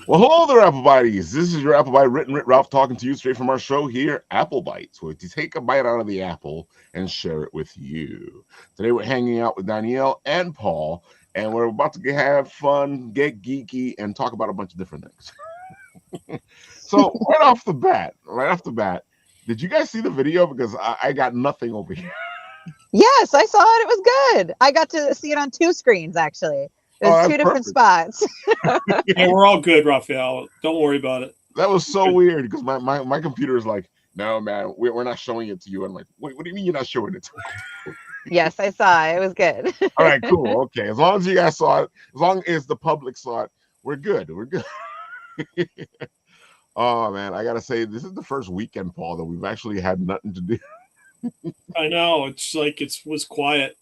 Well, hello there, Apple Bites. This is your Apple Bite written Ralph talking to you straight from our show here, Apple Bites, where we take a bite out of the apple and share it with you. Today we're hanging out with Danielle and Paul, and we're about to have fun, get geeky, and talk about a bunch of different things. So right off the bat, did you guys see the video? Because I got nothing over here. Yes, I saw it. It was good. I got to see it on two screens, actually. Oh, There's that's two different perfect. spots. Yeah, we're all good, Rafael. Don't worry about it. That was so weird because my computer is like, no, man, we're not showing it to you. I'm like, what do you mean you're not showing it to me? Yes, I saw it. It was good. All right, cool. Okay. As long as you guys saw it, as long as the public saw it, we're good. We're good. Oh man, I gotta say, this is the first weekend, Paul, that we've actually had nothing to do. I know. It's like it was quiet.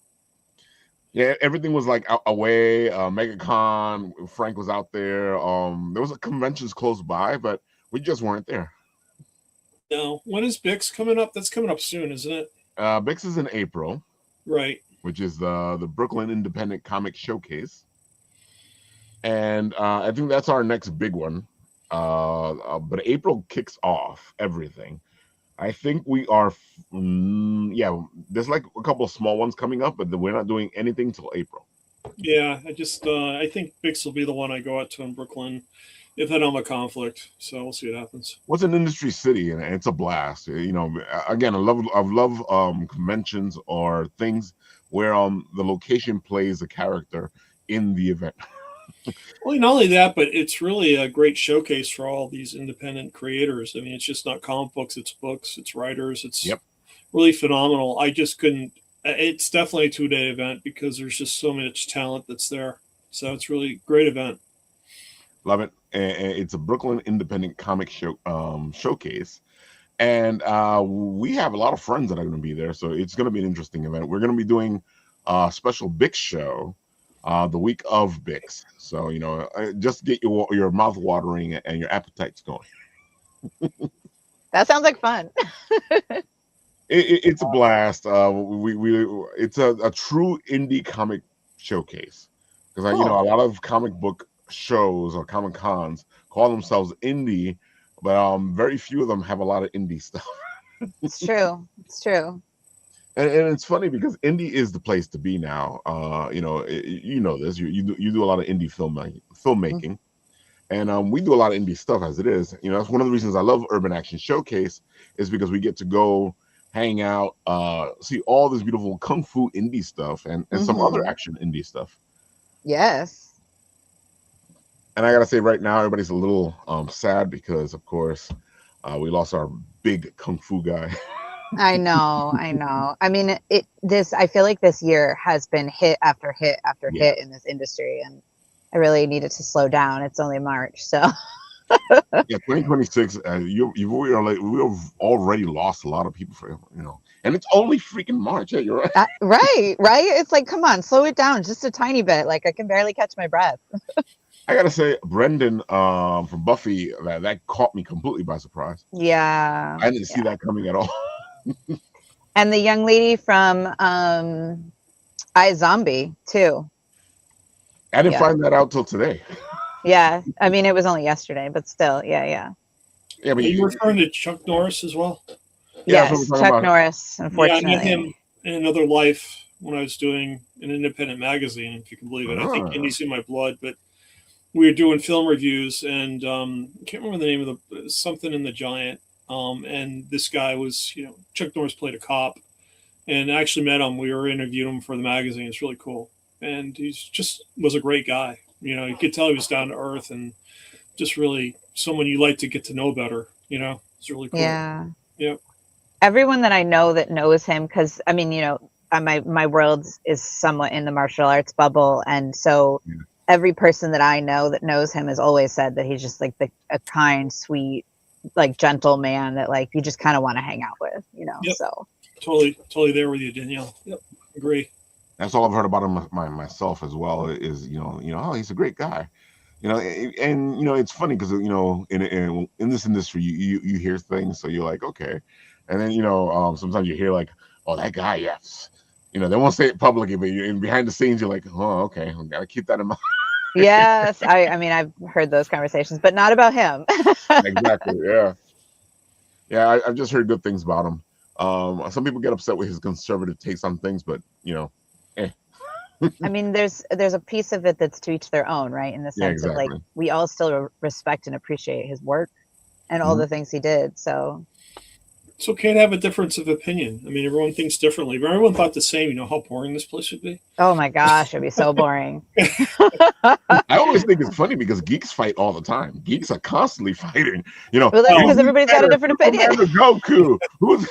Yeah, everything was like away. MegaCon, Frank was out there. There was a conventions close by, but we just weren't there. No. When is Bix coming up? That's coming up soon, isn't it? Bix is in April, Right. which is the Brooklyn Independent Comic Showcase, and I think that's our next big one. But April kicks off everything. I think we are, yeah. There's like a couple of small ones coming up, but we're not doing anything till April. Yeah. I think Bix will be the one I go out to in Brooklyn if I don't have a conflict. So we'll see what happens. What's an industry city, and it's a blast. You know, again, I love conventions or things where the location plays a character in the event. Well, not only that, but it's really a great showcase for all these independent creators. I mean, it's just not comic books, it's writers. It's Yep, really phenomenal. I just couldn't. It's definitely a 2 day event because there's just so much talent that's there. So it's really a great event. love it. And it's a Brooklyn Independent Comic Showcase, and we have a lot of friends that are going to be there, so it's going to be an interesting event. We're going to be doing a special Bix show the week of Bix, so you know, just get your mouth watering and your appetites going. That sounds like fun. It's a blast. We it's a true indie comic showcase because you know, a Cool. lot of comic book shows or comic cons call themselves indie, but very few of them have a lot of indie stuff. It's true. It's true. And it's funny because indie is the place to be now. You know, you know this. You do a lot of indie Mm. filmmaking, and we do a lot of indie stuff as it is. You know, that's one of the reasons I love Urban Action Showcase is because we get to go hang out, see all this beautiful kung fu indie stuff and some other Mm-hmm. action indie stuff. Yes. And I gotta say, right now everybody's a little sad because, of course, we lost our big kung fu guy. I know. I know. I mean, I feel like this year has been hit after hit after Yeah. hit in this industry, and I really needed to slow down. It's only March, so. Yeah, 2026. We've already lost a lot of people for, you know, and it's only freaking March. Yeah, you're right. Right, right. It's like, come on, slow it down just a tiny bit. Like I can barely catch my breath. I gotta say, Brendan from Buffy, that caught me completely by surprise. Yeah, I didn't see yeah. that coming at all. And the young lady from I Zombie too. I didn't Yeah, find that out till today. yeah. I mean, it was only yesterday, but still, yeah, yeah. Yeah, but Are you referring to Chuck Norris as well? yeah, that's what we're Yes, talking Chuck about. Norris. Yeah, I met Unfortunately, him in another life when I was doing an independent magazine, if you can believe it. I think Ah, Indie's in my blood, but we were doing film reviews, and I can't remember the name of the something in the Giant. And this guy was, Chuck Norris played a cop, and I actually met him. We were interviewing him for the magazine. It's really cool, and he's just was a great guy. You could tell he was down to earth and just really someone you like to get to know better. It's really cool. yeah. Yep. Everyone that I know that knows him, because I mean, my world is somewhat in the martial arts bubble, and so yeah, every person that I know that knows him has always said that he's just like a kind, sweet, like gentle man that like you just kind of want to hang out with, Yep. So Totally there with you, Danielle. Yep. Agree. that's all I've heard about him myself as well. Is oh, he's a great guy. You know, and you know, it's funny because you know, in this industry, you hear things, so you're like, okay, and then you know, sometimes you hear like, oh, that guy, yes. You know, they won't say it publicly, but behind the scenes, you're like, oh, okay, I gotta keep that in mind. Yes, I mean I've heard those conversations, but not about him. Exactly. Yeah. Yeah. I've just heard good things about him. Some people get upset with his conservative takes on things, but eh. I mean, there's a piece of it that's to each their own, right? In the Yeah, sense of like exactly. we all still respect and appreciate his work and all Mhm. the things he did. So It's okay to have a difference of opinion. I mean, everyone thinks differently. If everyone thought the same, you know how boring this place would be. oh my gosh, it'd be so boring. I always think it's funny because geeks fight all the time. Geeks are constantly fighting. Well, that's Oh, Who's because everybody's got a better, different opinion. Superman or Goku? Who's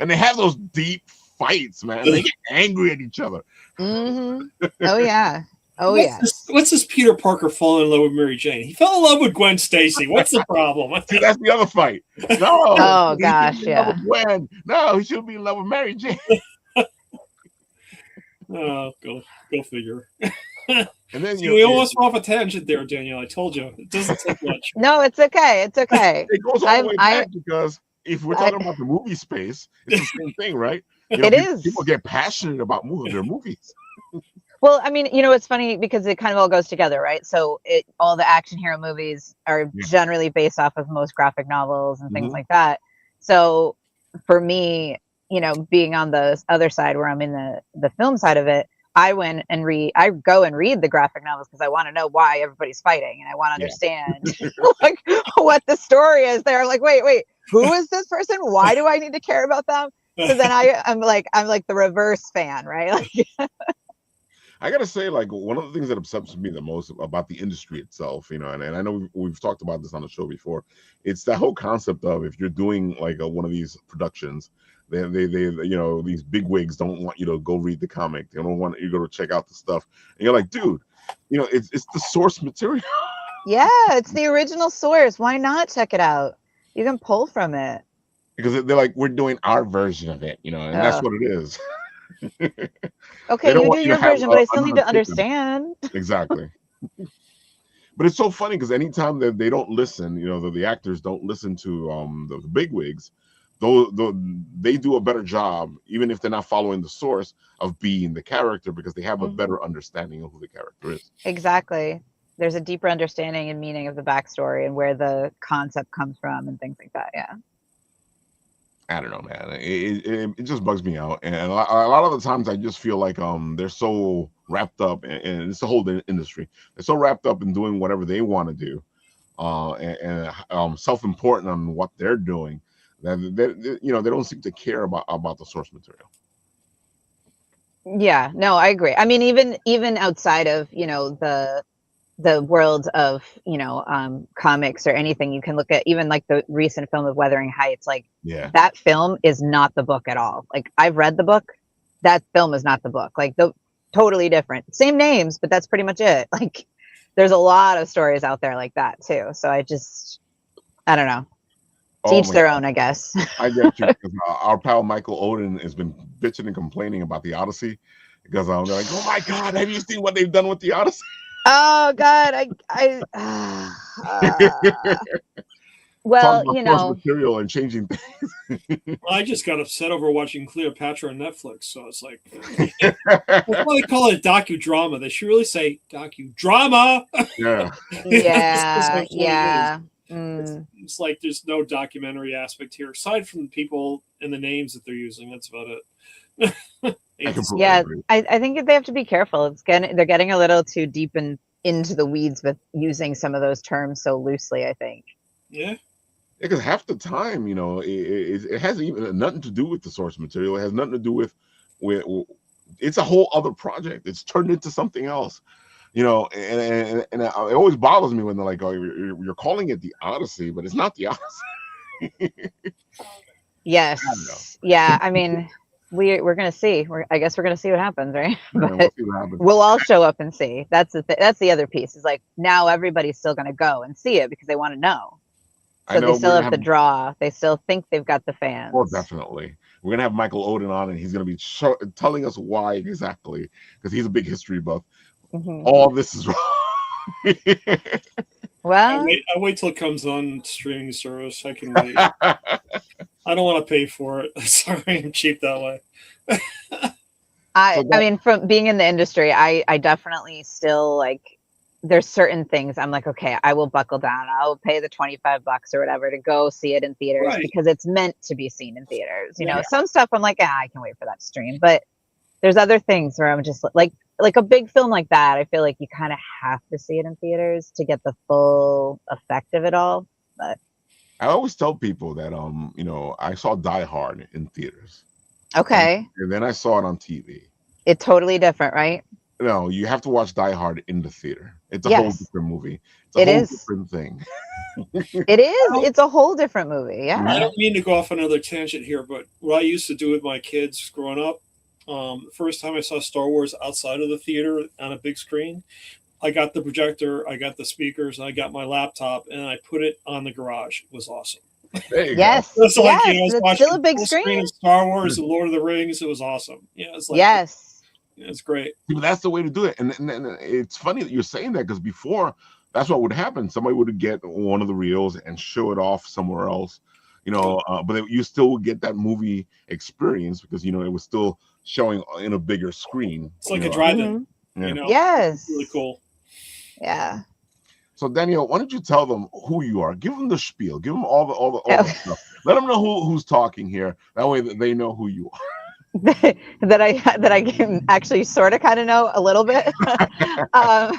and they have those deep fights, man. They get angry at each other. Oh yeah. Oh what's yeah. what's this Peter Parker falling in love with Mary Jane? He fell in love with Gwen Stacy. What's the problem? See, that's the other fight. No. Oh he gosh, should be in love yeah. with Gwen. No, he should be in love with Mary Jane. Oh, go figure. And then See, we almost went off a tangent there, Danielle. I told you it doesn't take much. No, it's okay. It's okay. it goes all the way back because if we're talking about the movie space, it's the same thing, right? People get passionate about their movies. Well, I mean, it's funny because it kind of all goes together, right? So all the action hero movies are generally based off of most graphic novels and things like that. So for me, being on the other side where I'm in the film side of it, I go and read the graphic novels because I want to know why everybody's fighting and I want to understand like what the story is. They're like, wait, who is this person? Why do I need to care about them? So then I'm like the reverse fan, right? Like I gotta say, like, one of the things that upsets me the most about the industry itself, and I know we've talked about this on the show before, it's that whole concept of if you're doing like one of these productions, they these big wigs don't want you to go read the comic. They don't want you to go check out the stuff, and you're like, dude, it's the source material. Yeah, it's the original source. Why not check it out? You can pull from it. Because they're like, we're doing our version of it, and that's what it is. Okay, you do your version, but I still need to understand. Exactly. But it's so funny because anytime that they don't listen, the actors don't listen to the bigwigs, though they do a better job, even if they're not following the source, of being the character because they have a better understanding of who the character is. Exactly. There's a deeper understanding and meaning of the backstory and where the concept comes from and things like that. Yeah. I don't know, man. It just bugs me out, and a lot of the times I just feel like they're so wrapped up, and it's the whole industry. They're so wrapped up in doing whatever they want to do, and self-important on what they're doing that they don't seem to care about the source material. Yeah, no, I agree. I mean, even outside of the world of comics or anything, you can look at even like the recent film of Wuthering Heights. Like that film is not the book at all. Like I've read the book, that film is not the book. Like totally different, same names, but that's pretty much it. Like there's a lot of stories out there like that too. So I don't know. Teach their own, I guess. I get you. Because our pal Michael Oden has been bitching and complaining about the Odyssey because they're like, oh my God, have you seen what they've done with the Odyssey? Oh God, well, material and changing things. I just got upset over watching Cleopatra on Netflix, so it's like that's why they call it a docudrama. They should really say docudrama. Yeah, yeah. It's like there's no documentary aspect here aside from the people and the names that they're using. That's about it. Yeah, I think they have to be careful. They're getting a little too deep into the weeds with using some of those terms so loosely, I think. Yeah. Because half the time, it has even nothing to do with the source material. It has nothing to do with it's a whole other project. It's turned into something else. And it always bothers me when they're like, "Oh, you're calling it the Odyssey, but it's not the Odyssey." Yes. Yeah. I mean, we're gonna see. I guess we're gonna see what happens, right? But we'll all show up and see. That's the other piece. Is like now everybody's still gonna go and see it because they want to know. So they still have the draw. They still think they've got the fans. Oh, definitely. We're gonna have Michael Oden on, and he's gonna be telling us why exactly, because he's a big history buff. All this is wrong. Well, I wait till it comes on streaming service. I can wait. I don't want to pay for it. Sorry, I'm cheap that way. I mean, from being in the industry, I definitely still like, there's certain things I'm like, okay, I will buckle down. I'll pay the $25 or whatever to go see it in theaters because it's meant to be seen in theaters. You know, some stuff I'm like, I can wait for that stream. But there's other things where I'm just like a big film like that. I feel like you kind of have to see it in theaters to get the full effect of it all. But I always tell people that I saw Die Hard in theaters. Okay. And then I saw it on TV. It's totally different, right? No, you have to watch Die Hard in the theater. It's a whole different movie. It's a whole different thing. It is. It's a whole different movie. Yeah. I don't mean to go off another tangent here, but what I used to do with my kids growing up, the first time I saw Star Wars outside of the theater on a big screen, I got the projector, I got the speakers, and I got my laptop, and I put it on the garage. It was awesome. Yes. It's like, yes. It's still a big screen. Of Star Wars and Lord of the Rings. It was awesome. Yeah. It's like, yes. It's great. But that's the way to do it. And it's funny that you're saying that, because before, that's what would happen. Somebody would get one of the reels and show it off somewhere else, but you still would get that movie experience because, it was still showing in a bigger screen. It's like a drive-in. Yes. It's really cool. Yeah. So Danielle, why don't you tell them who you are? Give them the spiel. Give them all the stuff. Let them know who's talking here. That way they know who you are. that I can actually sort of kind of know a little bit. I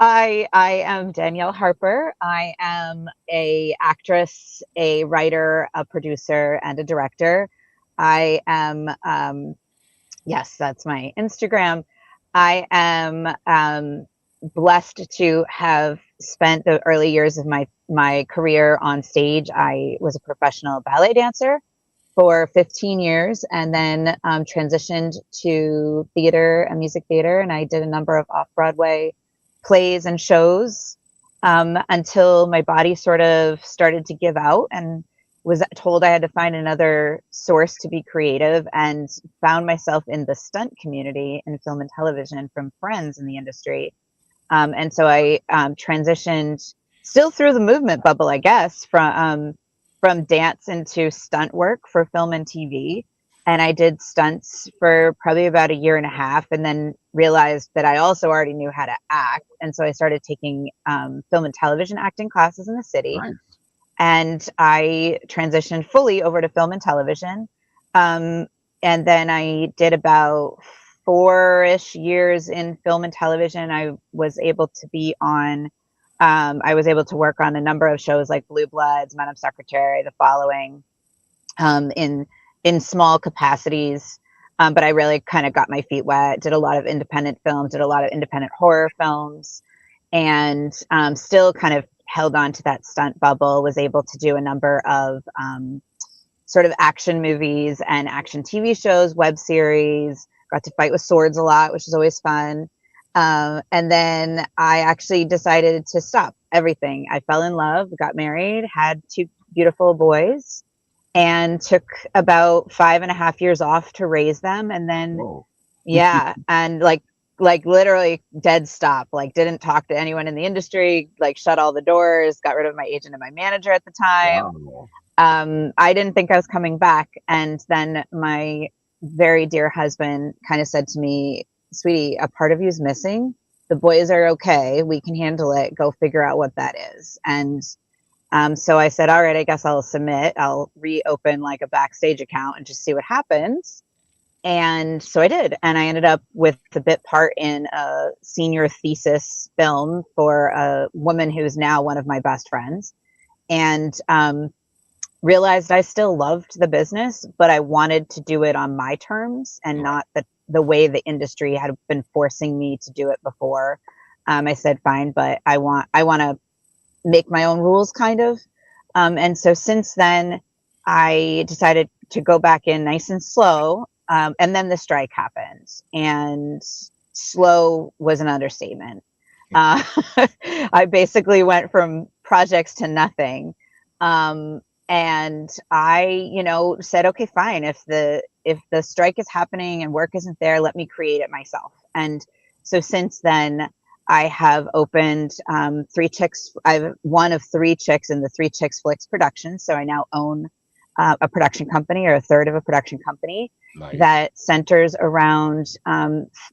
am Danielle Harper. I am a actress, a writer, a producer, and a director. I am yes, that's my Instagram. I am blessed to have spent the early years of my career on stage. I was a professional ballet dancer for 15 years and then transitioned to theater and music theater. And I did a number of off-Broadway plays and shows until my body sort of started to give out and was told I had to find another source to be creative, and found myself in the stunt community in film and television from friends in the industry. And so I transitioned still through the movement bubble, I guess, from dance into stunt work for film and TV. And I did stunts for probably about a year and a half, and then realized that I also already knew how to act. And so I started taking film and television acting classes in the city. Nice. And I transitioned fully over to film and television. And then I did about 4-ish years in film and television. I was able to be on I was able to work on a number of shows like Blue Bloods, Madam Secretary, The Following, in small capacities. But I really kind of got my feet wet, did a lot of independent films, did a lot of independent horror films, and still kind of held on to that stunt bubble, was able to do a number of sort of action movies and action TV shows, web series, got to fight with swords a lot, which is always fun. And then I actually decided to stop everything. I fell in love, got married, had 2 beautiful boys, and took about 5.5 years off to raise them. And then, yeah. And like literally dead stop, like didn't talk to anyone in the industry, like shut all the doors, got rid of my agent and my manager at the time. Wow. I didn't think I was coming back. And then my very dear husband kind of said to me, sweetie, a part of you is missing. The boys are okay. We can handle it. Go figure out what that is. And so I said, all right, I guess I'll submit. I'll reopen like a backstage account and just see what happens. And so I did. And I ended up with the bit part in a senior thesis film for a woman who's now one of my best friends. And realized I still loved the business, but I wanted to do it on my terms and not the way the industry had been forcing me to do it before. I said, fine, but I want to make my own rules kind of. And so since then I decided to go back in nice and slow. And then the strike happened, and slow was an understatement. I basically went from projects to nothing. And I, said, okay, fine. If the strike is happening and work isn't there, let me create it myself. And so since then I have opened 3 Chicks. I'm one of 3 Chicks in the 3 Chicks Flicks production. So I now own a production company, or a third of a production company. Nice. That centers around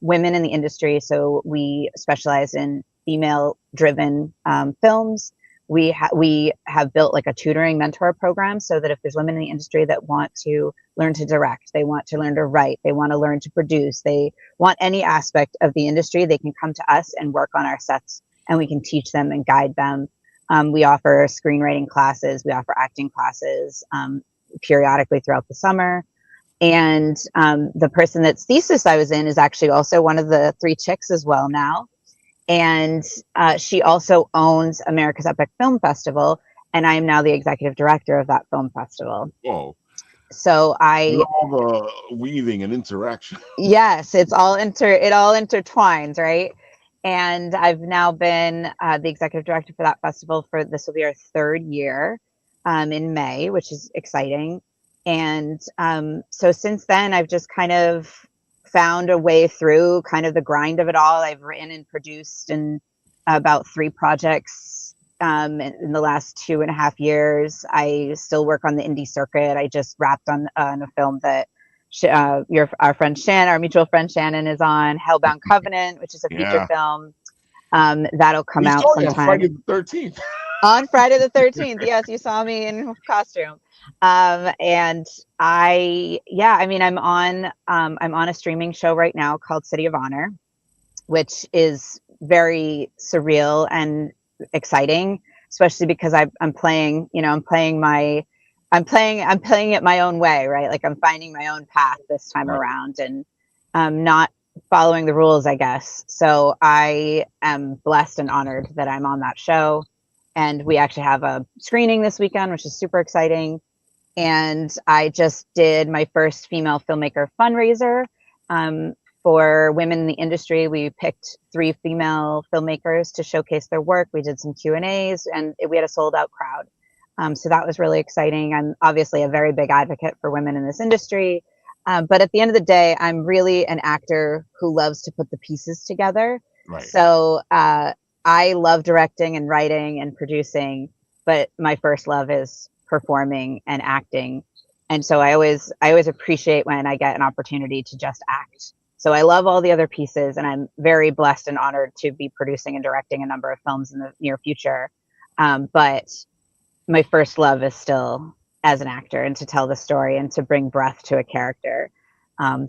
women in the industry. So we specialize in female-driven films. We have built like a tutoring mentor program, so that if there's women in the industry that want to learn to direct, they want to learn to write, they want to learn to produce, they want any aspect of the industry, they can come to us and work on our sets, and we can teach them and guide them. We offer screenwriting classes, we offer acting classes periodically throughout the summer. And the person that's thesis I was in is actually also one of the 3 chicks as well now. And she also owns America's Epic Film Festival, and I am now the executive director of that film festival. Whoa. So all the weaving and interaction. Yes, it all intertwines, right? And I've now been the executive director for that festival this will be our 3rd year in May, which is exciting. And so since then, I've just kind of found a way through kind of the grind of it all. I've written and produced in about 3 projects in the last 2.5 years. I still work on the indie circuit. I just wrapped on a film that our friend Shannon, our mutual friend Shannon, is on, Hellbound Covenant, which is a feature film. That'll come out sometime. On Friday the 13th. On Friday the 13th. Yes, you saw me in costume. And I'm on a streaming show right now called City of Honor, which is very surreal and exciting, especially because I'm playing it my own way, right? Like I'm finding my own path this time around, and not following the rules, I guess. So I am blessed and honored that I'm on that show. And we actually have a screening this weekend, which is super exciting. And I just did my first female filmmaker fundraiser for women in the industry. We picked 3 female filmmakers to showcase their work. We did some Q&As, and we had a sold-out crowd. So that was really exciting. I'm obviously a very big advocate for women in this industry. But at the end of the day, I'm really an actor who loves to put the pieces together. Right. So I love directing and writing and producing, but my first love is performing and acting. And so I always appreciate when I get an opportunity to just act. So I love all the other pieces, and I'm very blessed and honored to be producing and directing a number of films in the near future. But my first love is still as an actor, and to tell the story and to bring breath to a character. I'm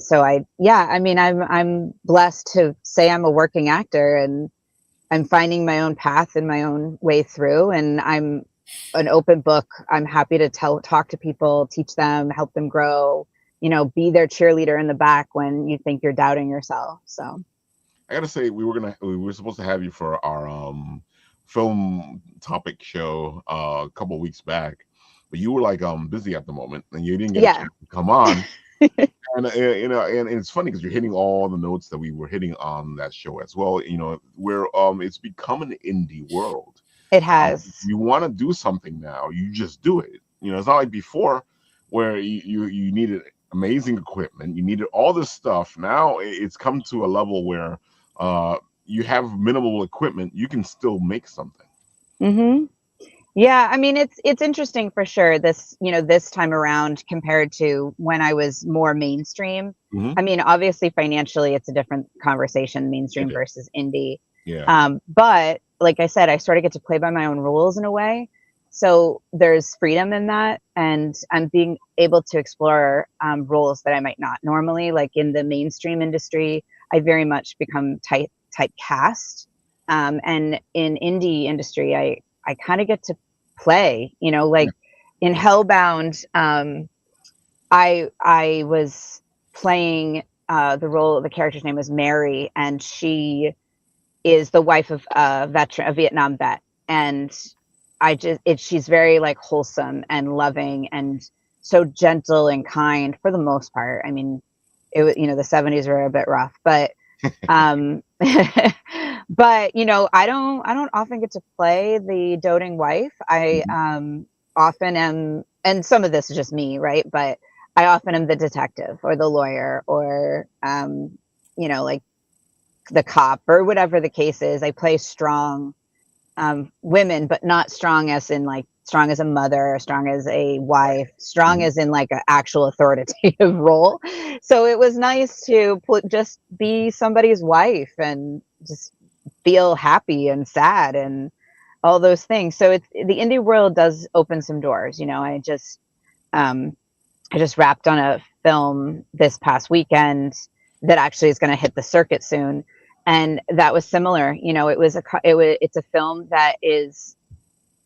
blessed to say I'm a working actor, and I'm finding my own path and my own way through, and I'm an open book. I'm happy to talk to people, teach them, help them grow, be their cheerleader in the back when you think you're doubting yourself. So I gotta say, we were supposed to have you for our film topic show a couple of weeks back, but you were like busy at the moment, and you didn't get a chance to come on. And and it's funny because you're hitting all the notes that we were hitting on that show as well. Where it's become an indie world. It has. If you want to do something now, you just do it. It's not like before where you needed amazing equipment, you needed all this stuff. Now it's come to a level where you have minimal equipment, you can still make something. Mm-hmm. Yeah, I mean, it's interesting for sure. This time around compared to when I was more mainstream. Mm-hmm. I mean, obviously financially, it's a different conversation, mainstream versus indie. Yeah. But like I said, I sort of get to play by my own rules in a way. So there's freedom in that, and I'm being able to explore roles that I might not normally. Like in the mainstream industry, I very much become typecast, and in indie industry, I kind of get to play, like in Hellbound, I was playing the role. The character's name was Mary, and she is the wife of a Vietnam vet, and she's very like wholesome and loving and so gentle and kind for the most part. I mean, it was, the 70s were a bit rough, but but I don't often get to play the doting wife. I often am, and some of this is just me, right? But I often am the detective or the lawyer or like the cop or whatever the case is. I play strong women, but not strong as in like strong as a mother, strong as a wife, strong as in like an actual authoritative role. So it was nice to just be somebody's wife and just feel happy and sad and all those things. So it's the indie world does open some doors. I just wrapped on a film this past weekend that actually is going to hit the circuit soon, and that was similar. It's a film that is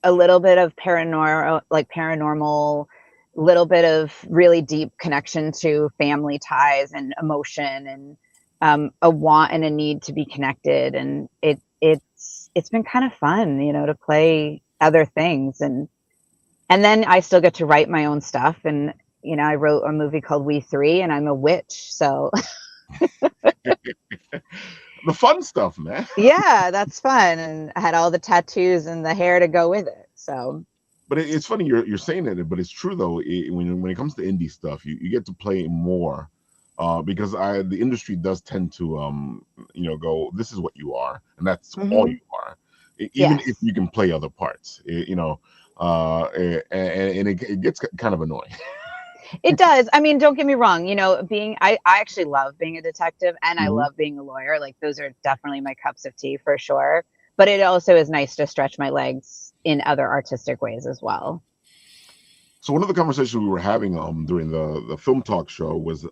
a little bit of paranormal, little bit of really deep connection to family ties and emotion, and a want and a need to be connected. And it's been kind of fun, to play other things, and then I still get to write my own stuff. And I wrote a movie called We Three, and I'm a witch, so the fun stuff, man. yeah, that's fun. And I had all the tattoos and the hair to go with it. So, but it's funny you're saying that, but it's true though. When it comes to indie stuff, you get to play more, because the industry does tend to go, this is what you are, and that's all you are, even if you can play other parts, and it gets kind of annoying. It does. I mean, don't get me wrong. I actually love being a detective, and I love being a lawyer. Like, those are definitely my cups of tea for sure. But it also is nice to stretch my legs in other artistic ways as well. So one of the conversations we were having during the film talk show was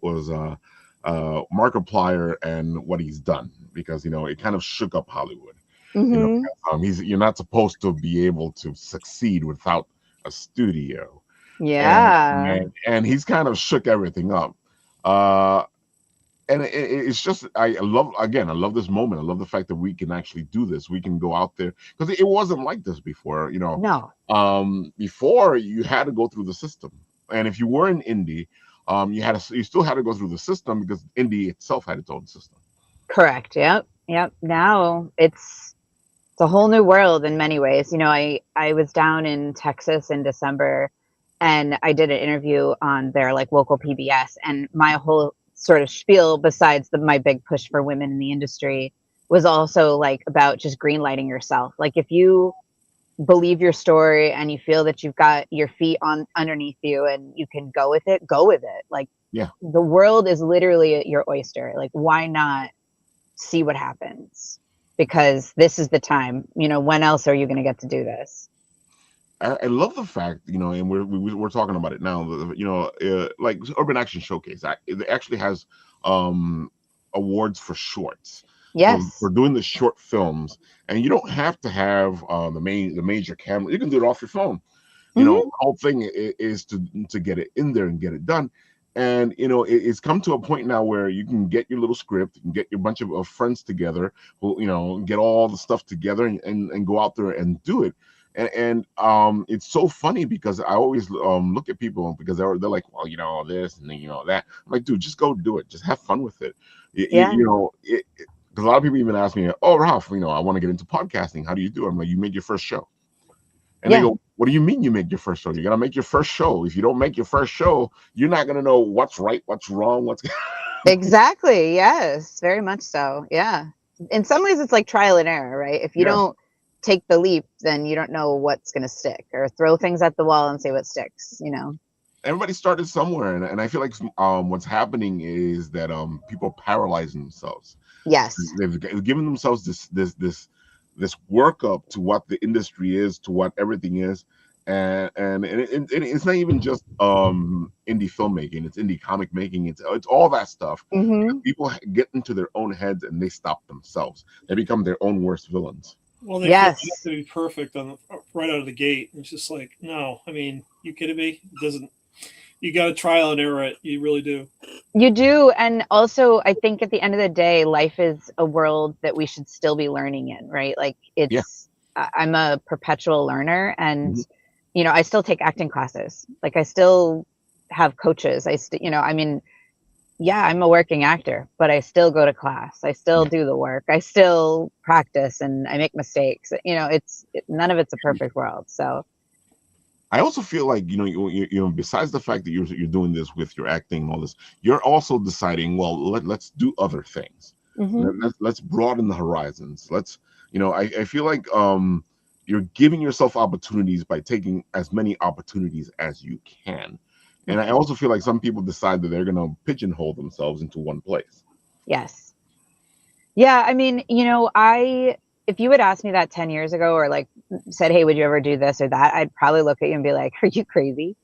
Markiplier and what he's done, because it kind of shook up Hollywood. You're not supposed to be able to succeed without a studio. Yeah. And he's kind of shook everything up. And it's just, I love this moment. I love the fact that we can actually do this. We can go out there, because it wasn't like this before, No. Before, you had to go through the system. And if you were in indie, you still had to go through the system, because indie itself had its own system. Correct. Yep. Now it's a whole new world in many ways. I was down in Texas in December, and I did an interview on their like local PBS, and my whole sort of spiel, besides my big push for women in the industry, was also like about just greenlighting yourself. Like, if you believe your story and you feel that you've got your feet on underneath you and you can go with it, go with it. Like, the world is literally your oyster. Like, why not see what happens? Because this is the time. When else are you going to get to do this? I love the fact, and we're talking about it now, like Urban Action Showcase, it actually has awards for shorts. Yes. For doing the short films, and you don't have to have the major camera. You can do it off your phone. The whole thing is to get it in there and get it done. And it's come to a point now where you can get your little script, you can get your bunch of friends together, who get all the stuff together and go out there and do it. And it's so funny, because I always look at people, because they're like, well, this and then that. I'm like, dude, just go do it. Just have fun with it. Because a lot of people even ask me, oh, Ralph, I want to get into podcasting. How do you do it? I'm like, you made your first show. And they go, what do you mean you make your first show? You're gonna make your first show. If you don't make your first show, you're not gonna know what's right, what's wrong, what's Exactly. Yes, very much so. Yeah. In some ways, it's like trial and error, right? If you don't take the leap, then you don't know what's going to stick, or throw things at the wall and see what sticks. Everybody started somewhere, and I feel like what's happening is that people are paralyzing themselves. Yes. They've given themselves this workup to what the industry is, to what everything is. And it's not even just indie filmmaking, it's indie comic making, it's all that stuff. People get into their own heads and they stop themselves. They become their own worst villains. Well, they have to be perfect right out of the gate. It's just like, no, I mean, you kidding me? It doesn't. You got to trial and error it. You really do. You do. And also, I think at the end of the day, life is a world that we should still be learning in, right? Like, I'm a perpetual learner, and I still take acting classes. Like, I still have coaches. I'm a working actor, but I still go to class. I still do the work. I still practice, and I make mistakes. None of it's a perfect world. So I also feel like, besides the fact that you're doing this with your acting and all this, you're also deciding, well, let's do other things. Let's broaden the horizons. I feel like you're giving yourself opportunities by taking as many opportunities as you can. And I also feel like some people decide that they're going to pigeonhole themselves into one place. Yes. Yeah, I mean, if you had asked me that 10 years ago, or like said, hey, would you ever do this or that? I'd probably look at you and be like, are you crazy?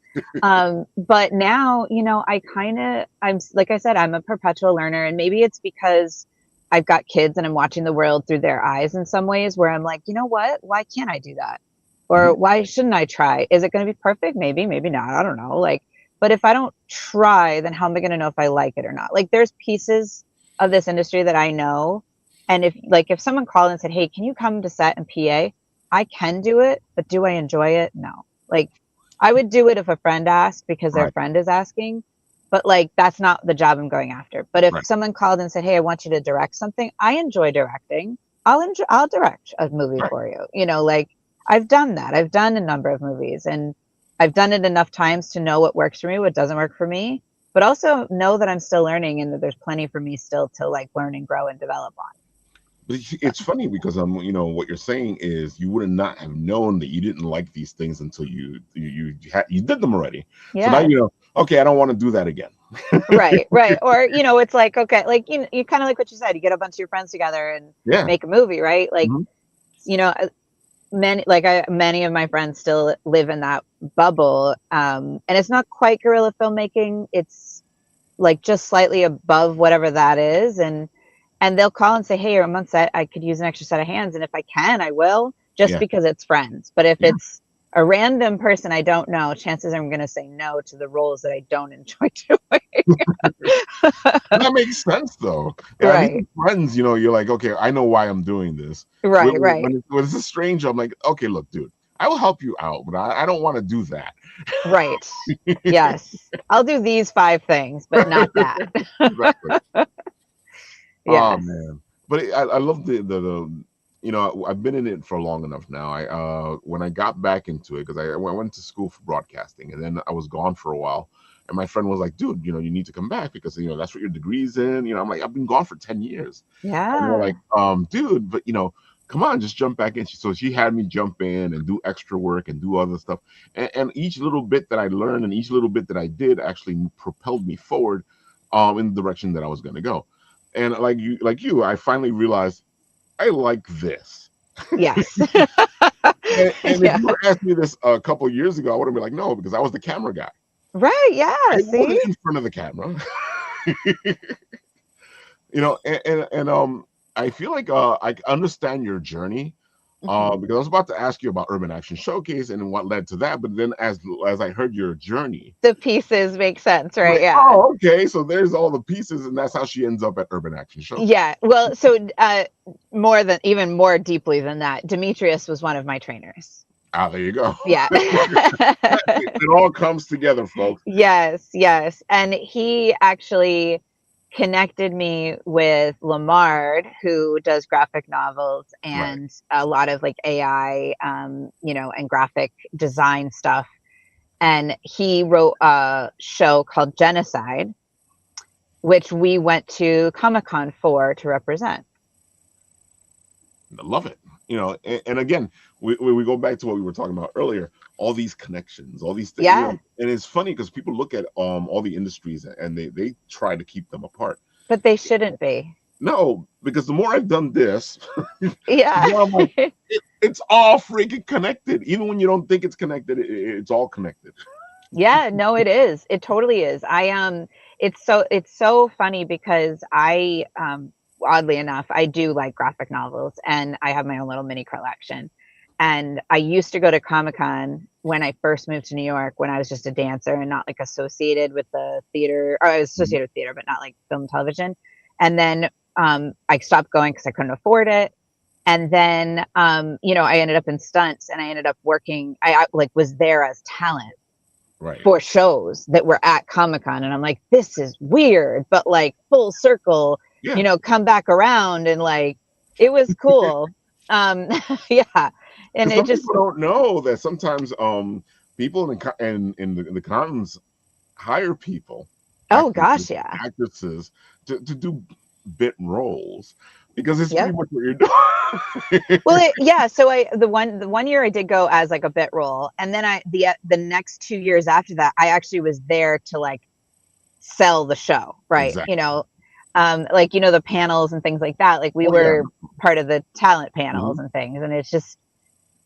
But now, I'm, like I said, I'm a perpetual learner, and maybe it's because I've got kids and I'm watching the world through their eyes in some ways, where I'm like, you know what? Why can't I do that? Or why shouldn't I try? Is it going to be perfect? Maybe, maybe not. I don't know. Like, but if I don't try, then how am I going to know if I like it or not? Like, there's pieces of this industry that I know. And if someone called and said, hey, can you come to set and PA? I can do it, but do I enjoy it? No. Like, I would do it if a friend asked because their friend is asking, but like, that's not the job I'm going after. But if someone called and said, hey, I want you to direct something, I enjoy directing. I'll direct a movie for you. Like, I've done that. I've done a number of movies, and I've done it enough times to know what works for me, what doesn't work for me, but also know that I'm still learning and that there's plenty for me still to like learn and grow and develop on. But it's funny because what you're saying is you would not have known that you didn't like these things until you did them already. Yeah. So now you know, okay, I don't want to do that again. Right. Or it's like, okay, like you kind of like what you said, you get a bunch of your friends together and make a movie, right? Like, many of my friends still live in that bubble, and it's not quite guerrilla filmmaking. It's like just slightly above whatever that is, and they'll call and say, hey, I'm on set, I could use an extra set of hands, and if I can, I will, just because it's friends. But if it's a random person I don't know, chances are I'm going to say no to the roles that I don't enjoy doing. That makes sense, though. These friends, you're like, okay, I know why I'm doing this. Right. When it's a stranger, I'm like, okay, look, dude, I will help you out, but I don't want to do that. Right. Yes. I'll do these 5 things, but not that. Exactly. Yes. Oh man, but I love the I've been in it for long enough now. When I got back into it, because I went to school for broadcasting, and then I was gone for a while. And my friend was like, dude, you need to come back because that's what your degree's in. I'm like, I've been gone for 10 years. Yeah. And they're like, dude, but come on, just jump back in. So she had me jump in and do extra work and do other stuff. And each little bit that I learned and each little bit that I did actually propelled me forward in the direction that I was going to go. And like you, I finally realized I like this. Yes. and if you were asking me this a couple of years ago, I would have been like, no, because I was the camera guy. Right. Yeah. I See? wasn't in front of the camera. And I feel like I understand your journey. Because I was about to ask you about Urban Action Showcase and what led to that, but then as I heard your journey, the pieces make sense, right? Like, oh, okay, so there's all the pieces, and that's how she ends up at Urban Action Showcase. Yeah, well, so even more deeply than that, Demetrius was one of my trainers. Ah, there you go. Yeah. It all comes together, folks. Yes, and he actually connected me with Lamard, who does graphic novels and a lot of like AI, and graphic design stuff. And he wrote a show called Genocide, which we went to Comic-Con to represent. I love it. And again, we go back to what we were talking about earlier, all these connections, all these things. Yeah. And it's funny because people look at all the industries and they try to keep them apart. But they shouldn't be. No, because the more I've done this, yeah, the more I'm like, it's all freaking connected. Even when you don't think it's connected, it's all connected. Yeah, no, it is. It totally is. It's so funny because I oddly enough, I do like graphic novels and I have my own little mini collection. And I used to go to Comic-Con when I first moved to New York when I was just a dancer and not like associated with the theater, or I was associated with theater, but not like film and television. And then I stopped going because I couldn't afford it. And then, I ended up in stunts and I ended up working, I was there as talent for shows that were at Comic-Con. And I'm like, this is weird, but like full circle, come back around, and like, it was cool. Yeah. And it just, people don't know that sometimes people in the cons hire people. Oh gosh, yeah. Actresses to do bit roles. Because it's Yep. pretty much what you're doing. Well, so the one year I did go as like a bit role, and then the next 2 years after that, I actually was there to like sell the show, right? Exactly. You know, like, you know, the panels and things like that. Like we Oh, were yeah. part of the talent panels and things, and it's just,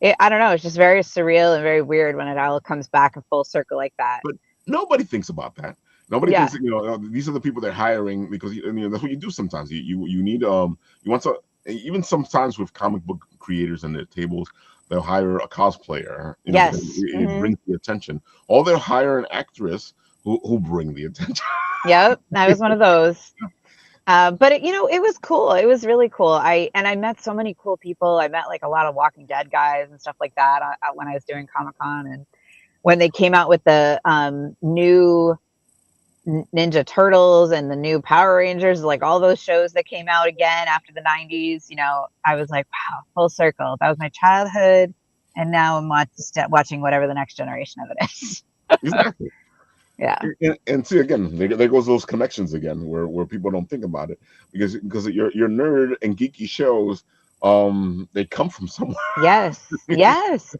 I don't know, it's just very surreal and very weird when it all comes back in full circle like that. But nobody thinks about that. Nobody Yeah. thinks, you know, these are the people they're hiring because you know that's what you do sometimes. You need you want to, even sometimes with comic book creators and their tables, they'll hire a cosplayer. You know, Yes. because it brings the attention. Or they'll hire an actress who bring the attention. Yep, I was one of those. But it, you know, it was cool. It was really cool. I met so many cool people. I met like a lot of Walking Dead guys and stuff like that when I was doing Comic-Con, and when they came out with the new Ninja Turtles and the new Power Rangers, like all those shows that came out again after the 90s, you know, I was like, wow, full circle. That was my childhood, and now I'm watching whatever the next generation of it is. Exactly. Yeah. And see, again, there goes those connections again, where people don't think about it, because your nerd and geeky shows, they come from somewhere. Yes. Yes.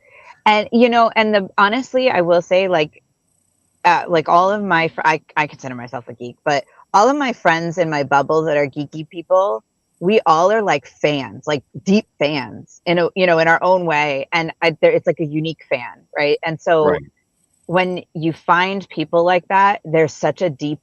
And you know, and honestly, I will say, like all of my I consider myself a geek, but all of my friends in my bubble that are geeky people, we all are like fans, like deep fans, in you know, in our own way, and it's like a unique fan, right? And so Right. when you find people like that, there's such a deep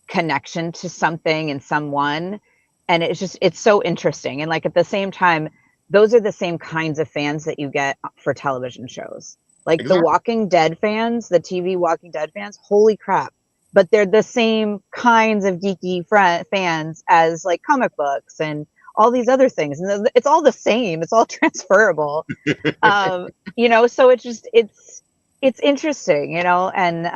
connection to something and someone, and it's so interesting. And like at the same time, those are the same kinds of fans that you get for television shows. Like the Exactly. Walking Dead fans, the TV Walking Dead fans, holy crap. But they're the same kinds of geeky fans as like comic books and all these other things. And it's all the same. It's all transferable. You know, so it's interesting, you know, and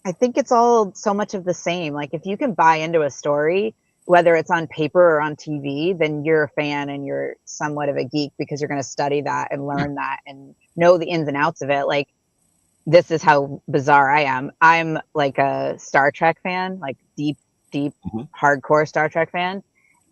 I think it's all so much of the same. Like if you can buy into a story, whether it's on paper or on TV, then you're a fan and you're somewhat of a geek because you're going to study that and learn that and know the ins and outs of it. Like this is how bizarre I am. I'm like a Star Trek fan, like deep, hardcore Star Trek fan,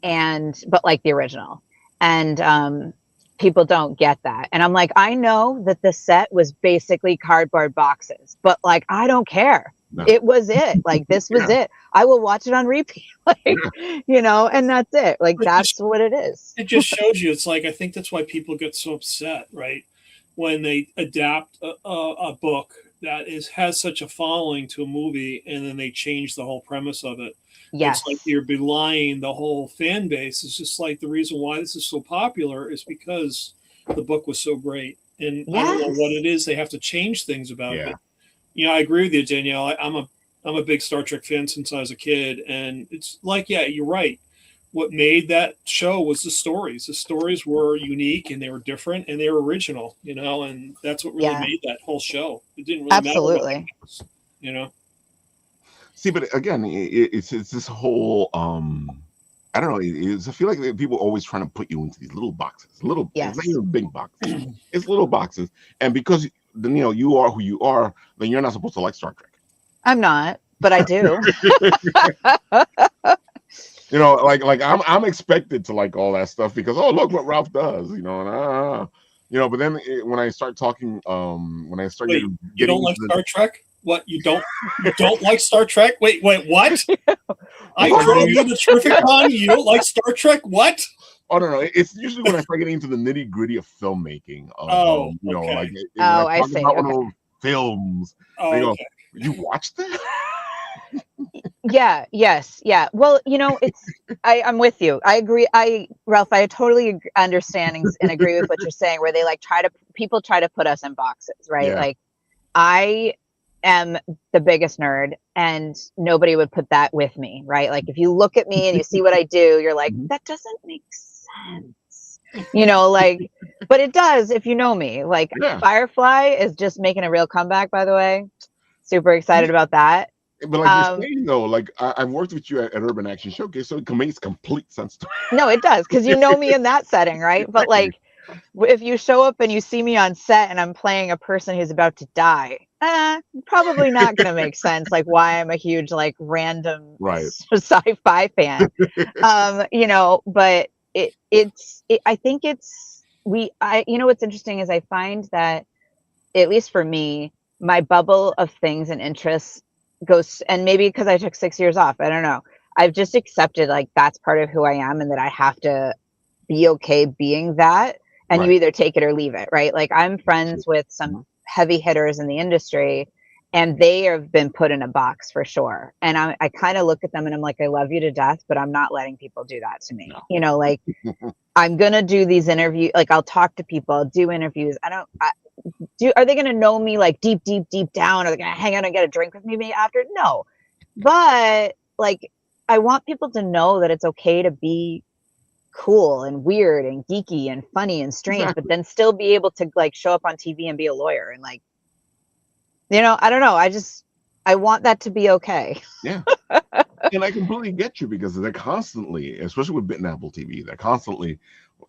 but like the original. And people don't get that. And I'm like, I know that the set was basically cardboard boxes, but like, I don't care. No. It was it. Like, this was it. I will watch it on repeat, like, you know, and that's it. Like, that's what it is. It just shows you. It's like, I think that's why people get so upset, right? When they adapt a book that has such a following to a movie, and then they change the whole premise of it. Yes. It's like you're belying the whole fan base. It's just like the reason why this is so popular is because the book was so great. And I don't know what it is. They have to change things about it. You know, I agree with you, Danielle. I'm a big Star Trek fan since I was a kid. And it's like, yeah, you're right. What made that show was the stories. The stories were unique and they were different and they were original, you know, and that's what really made that whole show. It didn't really matter what it was, you know. See, but again, it's this whole I don't know. I feel like people are always trying to put you into these little boxes. It's not even big boxes. It's little boxes, and because Danielle, you are who you are, then you're not supposed to like Star Trek. I'm not, but I do. You know, like I'm expected to like all that stuff because look what Ralph does, you know, and you know. But then when I start talking, when I start getting you don't like Star Trek? What, you don't like Star Trek? Wait, what? I drove you to Terrificon. You don't like Star Trek? What? Oh no, it's usually when I start getting into the nitty gritty of filmmaking. You know, like I see. About one of those films. Oh, go, you watched that? Yeah. Well, you know, I'm with you. I agree. Ralph, I totally understand and agree with what you're saying, where they like people try to put us in boxes, right? Like I am the biggest nerd and nobody would put that with me, right? Like if you look at me and you see what I do, you're like, that doesn't make sense, you know, like, but it does if you know me. Like Firefly is just making a real comeback, by the way. Super excited about that. But like you're saying though, like I've worked with you at Urban Action Showcase, so it makes complete sense to me. No, it does, because you know me in that setting, right? But like if you show up and you see me on set and I'm playing a person who's about to die, probably not going to make sense. Like why I'm a huge like random sci-fi fan, you know. But I think you know, what's interesting is I find that, at least for me, my bubble of things and interests goes, and maybe because I took 6 years off, I don't know. I've just accepted like that's part of who I am and that I have to be okay being that. And you Right. either take it or leave it, right? Like I'm friends with some heavy hitters in the industry and they have been put in a box for sure. And I kind of look at them and I'm like, I love you to death, but I'm not letting people do that to me. No. You know, like I'm going to do these interviews. Like I'll talk to people, I'll do interviews. Are they going to know me like deep down? Are they going to hang out and get a drink with me after? No. But like, I want people to know that it's okay to be cool and weird and geeky and funny and strange, Exactly. but then still be able to like show up on TV and be a lawyer and like, you know, I don't know. I want that to be okay. Yeah. And I completely get you because they're constantly, especially with BittenAppleTV, they're constantly,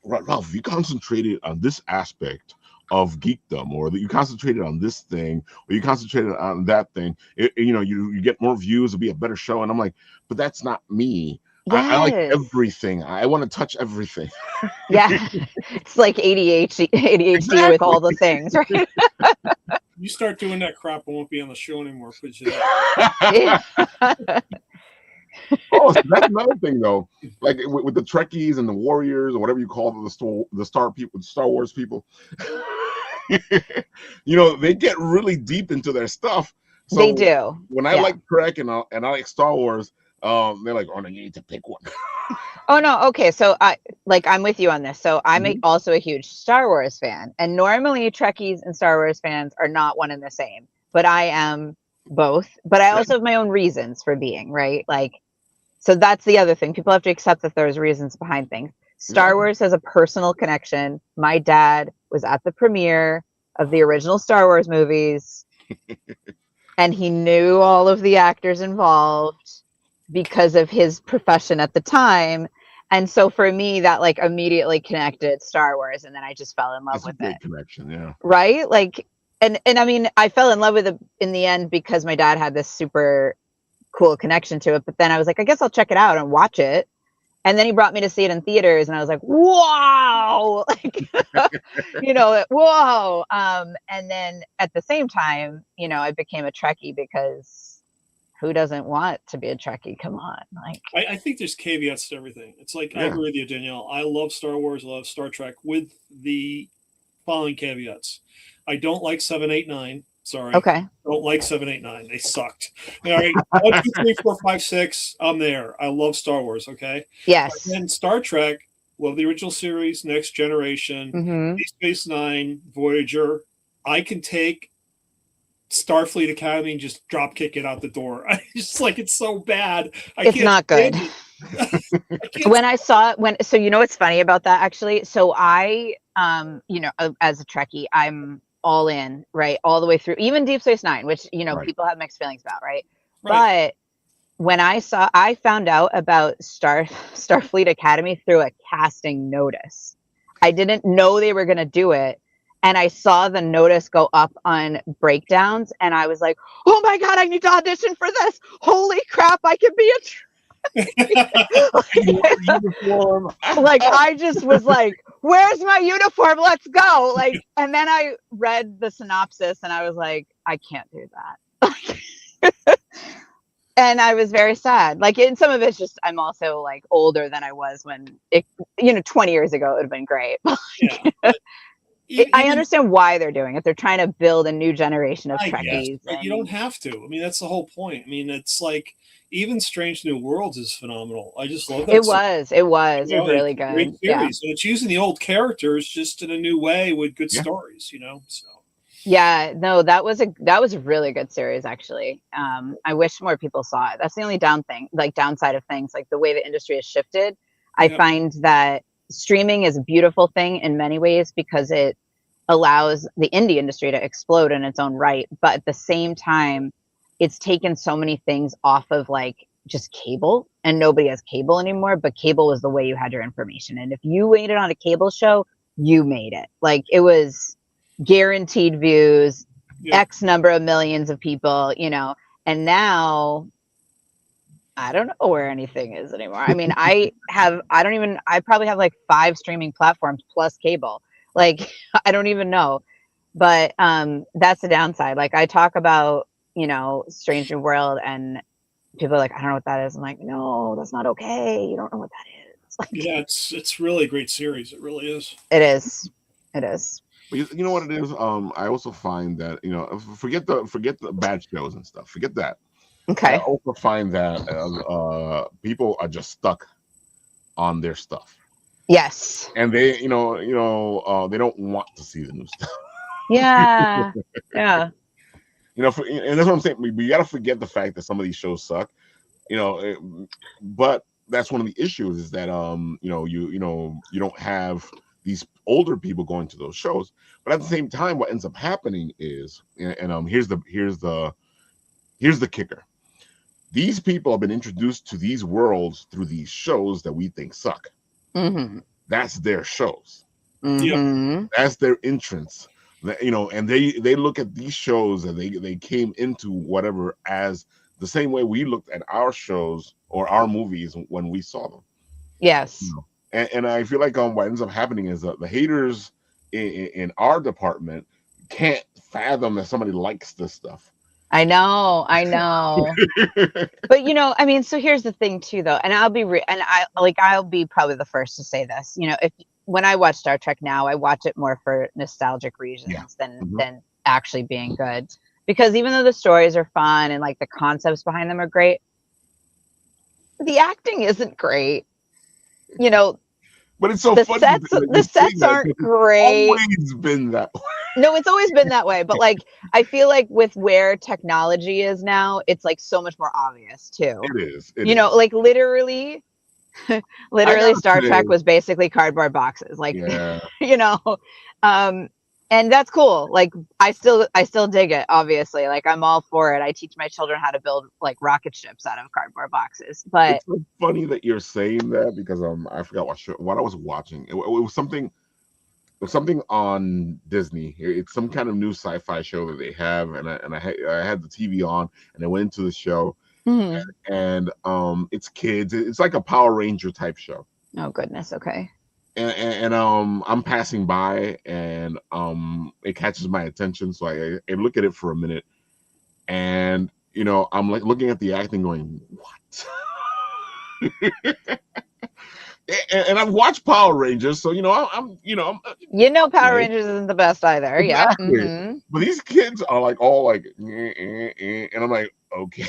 Ralph, you concentrated on this aspect of geekdom, or that you concentrated on this thing, or you concentrated on that thing. You know, you get more views, it'll be a better show. And I'm like, but that's not me. Yes. I like everything. I want to touch everything. Yeah. It's like ADHD Exactly. with all the things, right? You start doing that crap, I won't be on the show anymore. Oh, so that's another thing though. Like with the Trekkies and the Warriors, or whatever you call them, the Star people, Star Wars people. You know, they get really deep into their stuff. So they do. When I like Trek and I like Star Wars, they're like, "Oh, no, you need to pick one." Oh no, okay. So I'm with you on this. So I'm also a huge Star Wars fan, and normally Trekkies and Star Wars fans are not one and the same. But I am both. But I also have my own reasons for being, right. Like, so that's the other thing. People have to accept that there's reasons behind things. Star Wars has a personal connection. My dad was at the premiere of the original Star Wars movies, and he knew all of the actors involved because of his profession at the time. And so for me, that like immediately connected Star Wars, and then I just fell in love with it. Connection, yeah. Right? Like, and I mean, I fell in love with it in the end because my dad had this super cool connection to it. But then I was like, I guess I'll check it out and watch it. And then he brought me to see it in theaters, and I was like, wow, like, you know, whoa. And then at the same time, you know, I became a Trekkie because who doesn't want to be a Trekkie? Come on. Like, I think there's caveats to everything. It's like, I agree with you, Danielle. I love Star Wars, I love Star Trek, with the following caveats. I don't like 7, 8, 9. Sorry. Okay. Don't like 7, 8, 9. They sucked. All right. 1, 2, 3, 4, 5, 6. I'm there. I love Star Wars. Okay. Yes. And Star Trek. Love the original series, Next Generation, Deep Space Nine, Voyager. I can take Starfleet Academy and just drop kick it out the door. I just like, it's so bad. It's not good. When I saw it, so you know what's funny about that actually? So I, you know, as a Trekkie, I'm all in, right, all the way through, even Deep Space Nine, which, you know, people have mixed feelings about, right? But when I found out about Starfleet Academy through a casting notice. I didn't know they were going to do it. And I saw the notice go up on breakdowns, and I was like, oh my God, I need to audition for this. Holy crap, I can be a like, I just was like, where's my uniform? Let's go. Like, and then I read the synopsis and I was like, I can't do that. And I was very sad. Like, in some of it's just, I'm also like older than I was when it, you know, 20 years ago, it would have been great. I understand why they're doing it. They're trying to build a new generation of Trekkies. But you don't have to. I mean, that's the whole point. I mean, it's like, even Strange New Worlds is phenomenal. I just love that. It was you know, really good. Great series. And it's using the old characters just in a new way with good stories, you know. So yeah, no, that was a really good series actually. I wish more people saw it. That's the only downside of things, like the way the industry has shifted. I find that streaming is a beautiful thing in many ways because it allows the indie industry to explode in its own right, but at the same time it's taken so many things off of like just cable, and nobody has cable anymore, but cable was the way you had your information. And if you waited on a cable show, you made it. Like, it was guaranteed views, X number of millions of people, you know. And now I don't know where anything is anymore. I mean, I probably have like 5 streaming platforms plus cable. Like, I don't even know. But that's the downside. Like, I talk about, Strange New World, and people are like, I don't know what that is. I'm like, no, that's not okay. You don't know what that is. Like, Yeah, it's really a great series. It really is. it is. It is. But you know what it is? I also find that, forget the bad shows and stuff. Forget that. I Okay. also find that people are just stuck on their stuff. Yes. And they, they don't want to see the new stuff. Yeah. Yeah. And that's what I'm saying. We got to forget the fact that some of these shows suck. But that's one of the issues is that you don't have these older people going to those shows. But at the same time, what ends up happening is, and here's the kicker. These people have been introduced to these worlds through these shows that we think suck. Mm-hmm. That's their shows. Mm-hmm. That's their entrance. And they look at these shows and they came into whatever as the same way we looked at our shows or our movies when we saw them. Yes. And I feel like what ends up happening is that the haters in our department can't fathom that somebody likes this stuff. I know. But I mean, so here's the thing too, though, and I'll be probably the first to say this. When I watch Star Trek now, I watch it more for nostalgic reasons than actually being good. Because even though the stories are fun and like the concepts behind them are great, the acting isn't great. But it's so funny. The sets aren't great. It's always been that way. No, it's always been that way. But like, I feel like with where technology is now, it's like so much more obvious too. It is. Like literally Star Trek was basically cardboard boxes. Like, and that's cool. Like, I still dig it, obviously. Like, I'm all for it. I teach my children how to build like rocket ships out of cardboard boxes. But it's so funny that you're saying that because I forgot what I was watching. It was something on Disney. It's some kind of new sci-fi show that they have, and I had the TV on, and I went into the show, and it's kids. It's like a Power Ranger type show. Oh goodness, okay. And I'm passing by, and it catches my attention, so I look at it for a minute, and I'm like looking at the acting, going, what? And I've watched Power Rangers, so I'm Power Rangers isn't the best either. Exactly. Yeah. Mm-hmm. But these kids are like all like, and I'm like, okay.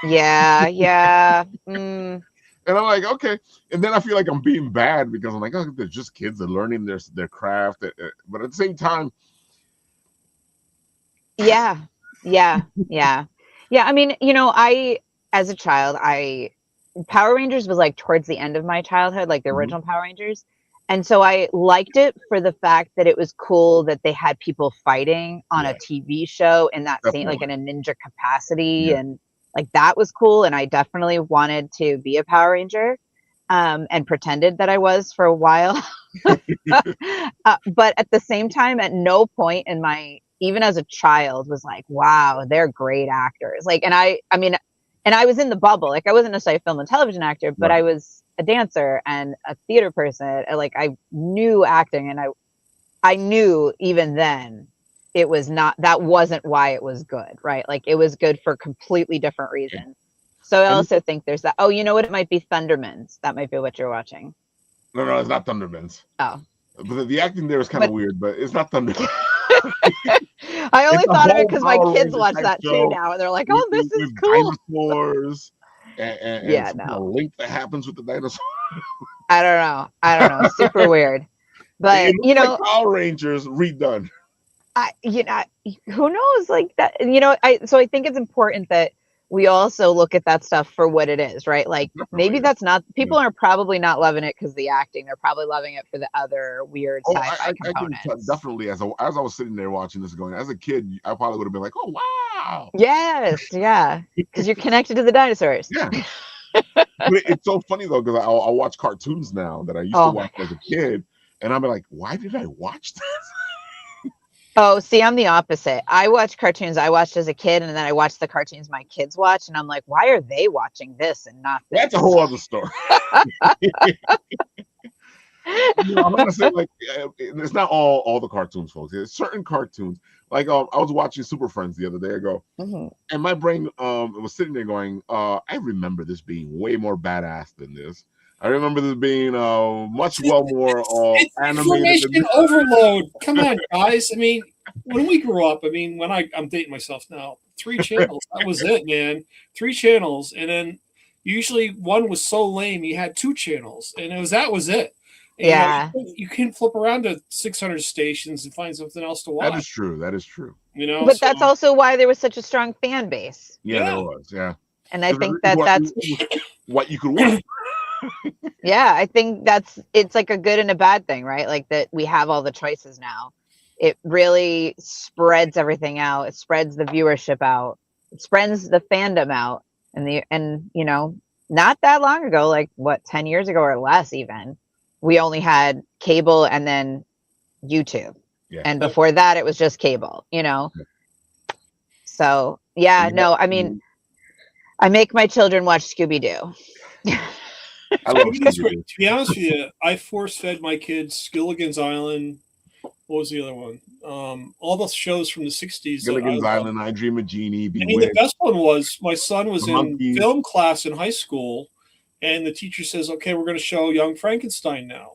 Yeah. And I'm like, okay. And then I feel like I'm being bad because I'm like, oh, they're just kids. They're learning their craft. But at the same time. Yeah. I mean, as a child, Power Rangers was like towards the end of my childhood, like the original Power Rangers. And so I liked it for the fact that it was cool that they had people fighting on a TV show in that same, like in a ninja capacity. Yeah. And like, that was cool. And I definitely wanted to be a Power Ranger, and pretended that I was for a while. But at the same time, at no point in even as a child was like, wow, they're great actors. Like, and I was in the bubble. Like, I wasn't necessarily a film and television actor, but I was a dancer and a theater person. And like, I knew acting, and I knew even then that wasn't why it was good, right? Like, it was good for completely different reasons. So I also think there's that. Oh, you know what? It might be Thundermans. That might be what you're watching. No, it's not Thundermans. Oh. But the acting there is kind of weird, but it's not Thundermans. I only thought of it because my kids watch that too now, and they're like, "Oh, this is cool." Dinosaurs and a link that happens with the dinosaurs. I don't know. Super weird. But like Power Rangers redone. Who knows? Like that. So I think it's important that we also look at that stuff for what it is, right? Like, maybe that's not, people are probably not loving it because of the acting. They're probably loving it for the other weird sci-fi components. I definitely, as I was sitting there watching this going, as a kid, I probably would have been like, oh, wow. Yes, yeah. Because you're connected to the dinosaurs. Yeah. But it's so funny, though, because I'll watch cartoons now that I used to watch as a kid, and I'm like, why did I watch this? Oh, see, I'm the opposite. I watch cartoons I watched as a kid, and then I watch the cartoons my kids watch, and I'm like, why are they watching this and not this? That's a whole other story. I'm gonna say like it's not all the cartoons, folks. There's certain cartoons. Like I was watching Super Friends the other day ago, and my brain was sitting there going, I remember this being way more badass than this. I remember this being much more it's animated. Information overload. Come on, guys. I mean, when we grew up, I mean, when I'm dating myself now, 3 channels. That was it, man. 3 channels, and then usually one was so lame you had 2 channels, and that was it. And, Yeah. you can flip around to 600 stations and find something else to watch. That is true. That is true. But that's also why there was such a strong fan base. Yeah, there was. Yeah, and I think that's what you could watch. Yeah, I think it's like a good and a bad thing, right? Like that we have all the choices now. It really spreads everything out. It spreads the viewership out. It spreads the fandom out. And not that long ago, like 10 years ago or less even, we only had cable and then YouTube. Yeah. And before that it was just cable, So, yeah, no, I mean, I make my children watch Scooby-Doo. I love Scooby-Doo. To be honest with you, I force-fed my kids Gilligan's Island. What was the other one? All the shows from the 60s. Gilligan's Island, I Dream of Jeannie. I mean, the best one was my son was in film class in high school, and the teacher says, okay, we're going to show Young Frankenstein now,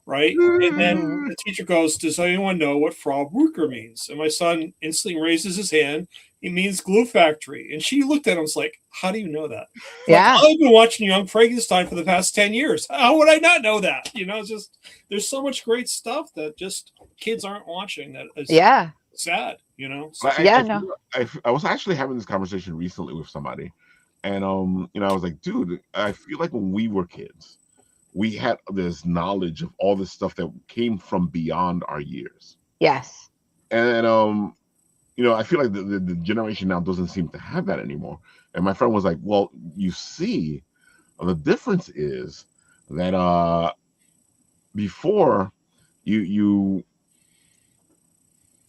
right? And then the teacher goes, does anyone know what Frau Brücker means? And my son instantly raises his hand. It means glue factory. And she looked at him and was like, how do you know that? Yeah. Like, I've been watching Young Frankenstein for the past 10 years. How would I not know that? It's just, there's so much great stuff that just kids aren't watching that is sad, So, I was actually having this conversation recently with somebody. And, I was like, dude, I feel like when we were kids, we had this knowledge of all this stuff that came from beyond our years. Yes. And, I feel like the generation now doesn't seem to have that anymore. And my friend was like, well, you see, the difference is that before you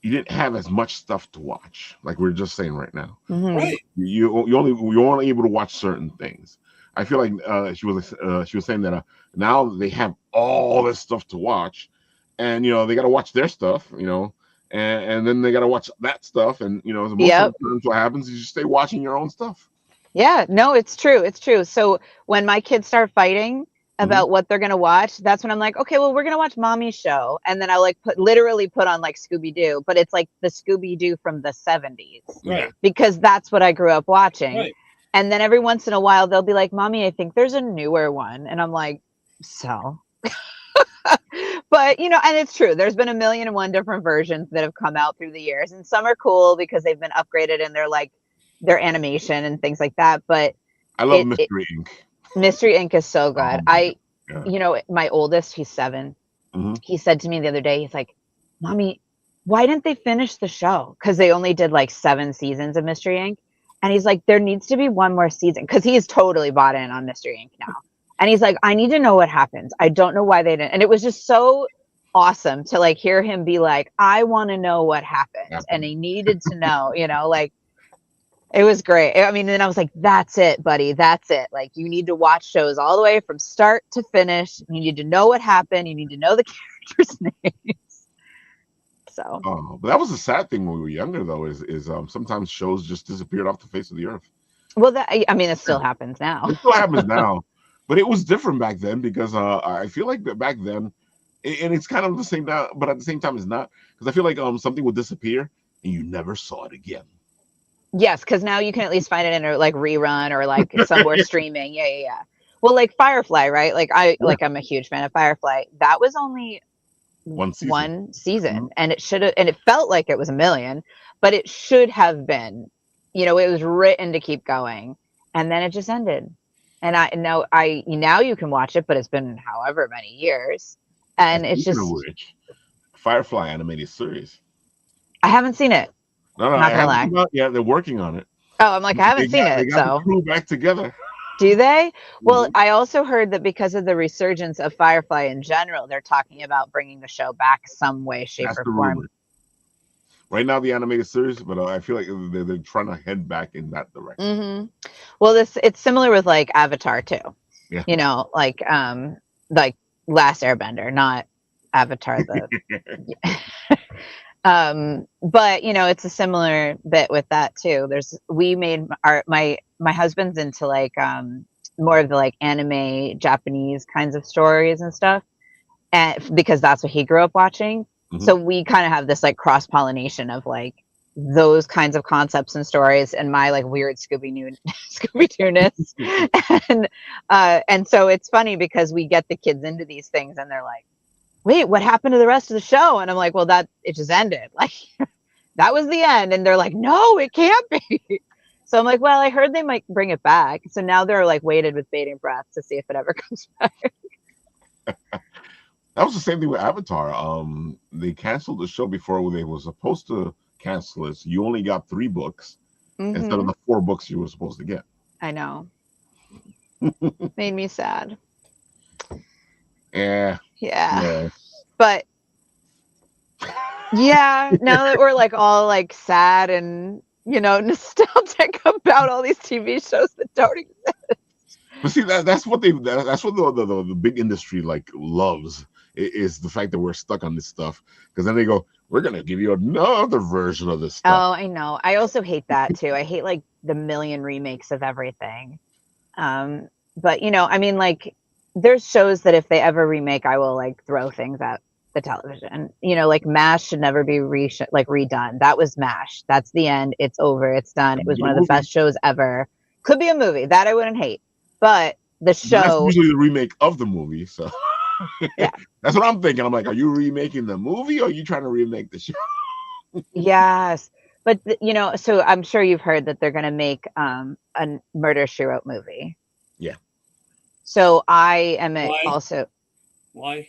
didn't have as much stuff to watch, like we're just saying right now. Right. You only able to watch certain things. I feel like she was saying that now they have all this stuff to watch, and they got to watch their stuff, and then they got to watch that stuff, and most of the times what happens is you stay watching your own stuff. Yeah, no, it's true. It's true. So when my kids start fighting about what they're going to watch, that's when I'm like, okay, well, we're going to watch Mommy's show. And then I literally put on like Scooby-Doo, but it's like the Scooby-Doo from the 70s. Right. Because that's what I grew up watching. Right. And then every once in a while, they'll be like, Mommy, I think there's a newer one. And I'm like, so? But, and it's true. There's been 1,000,001 different versions that have come out through the years. And some are cool because they've been upgraded in their animation and things like that. But I love Mystery Inc. Mystery Inc. is so good. My oldest, he's 7. He said to me the other day, he's like, Mommy, why didn't they finish the show? Because they only did like 7 seasons of Mystery Inc. And he's like, there needs to be one more season. Because he's totally bought in on Mystery Inc. now. And he's like, I need to know what happens. I don't know why they didn't. And it was just so awesome to like hear him be like, I want to know what happened. And he needed to know, it was great. I mean, then I was like, that's it, buddy. That's it. Like, you need to watch shows all the way from start to finish. You need to know what happened. You need to know the characters' names. So. Oh, but that was the sad thing when we were younger, though, is sometimes shows just disappeared off the face of the earth. Well, it still happens now. It still happens now. But it was different back then because I feel like that back then, and it's kind of the same now, but at the same time it's not. Because I feel like something would disappear and you never saw it again. Yes, because now you can at least find it in a like rerun or like somewhere streaming. Yeah. Well, like Firefly, right? Like I'm a huge fan of Firefly. That was only one season, and it should have, and it felt like it was 1,000,000, but it should have been. It was written to keep going, and then it just ended. And now you can watch it, but it's been however many years, and it's just Firefly animated series. I haven't seen it. No, not gonna lie. Yeah, they're working on it. Oh, I'm like, I haven't seen it. They got the crew back together. Do they? Well, I also heard that because of the resurgence of Firefly in general, they're talking about bringing the show back some way, shape, or form. right now the animated series, but I feel like they're trying to head back in that direction. Well, it's similar with like Avatar too. Yeah. You know, like Last Airbender, not Avatar the but you know, it's a similar bit with that too. We made my husband's into like more of the like anime Japanese kinds of stories and stuff, and because that's what he grew up watching. So we kind of have this like cross pollination of like those kinds of concepts and stories, and my like weird Scooby-Doo-ness. And so it's funny because we get the kids into these things and they're like, wait, what happened to the rest of the show? And I'm like, well, it just ended. Like, that was the end. And they're like, no, it can't be. So I'm like, well, I heard they might bring it back. So now they're like waited with bated breath to see if it ever comes back. That was the same thing with Avatar. They canceled the show before they were supposed to cancel it. So you only got 3 books instead of the 4 books you were supposed to get. I know. Made me sad. Yeah. But yeah, now that we're like all like sad and, you know, nostalgic about all these TV shows that don't exist. But see, that's what the big industry like loves, is the fact that we're stuck on this stuff, because then they go, we're gonna give you another version of this stuff. Oh, I know. I also hate that too. I hate like the million remakes of everything. But you know, I mean, like there's shows that if they ever remake, I will like throw things at the television. You know, like MASH should never be redone. That was MASH. That's the end. It's over. It's done. It was one of the best shows ever. Could be a movie that I wouldn't hate, but the show. That's usually the remake of the movie. So yeah, that's what I'm thinking. I'm like, are you remaking the movie or are you trying to remake the show? Yes, but you know, so I'm sure you've heard that they're going to make a Murder, She Wrote movie. Yeah. So I am also. Why?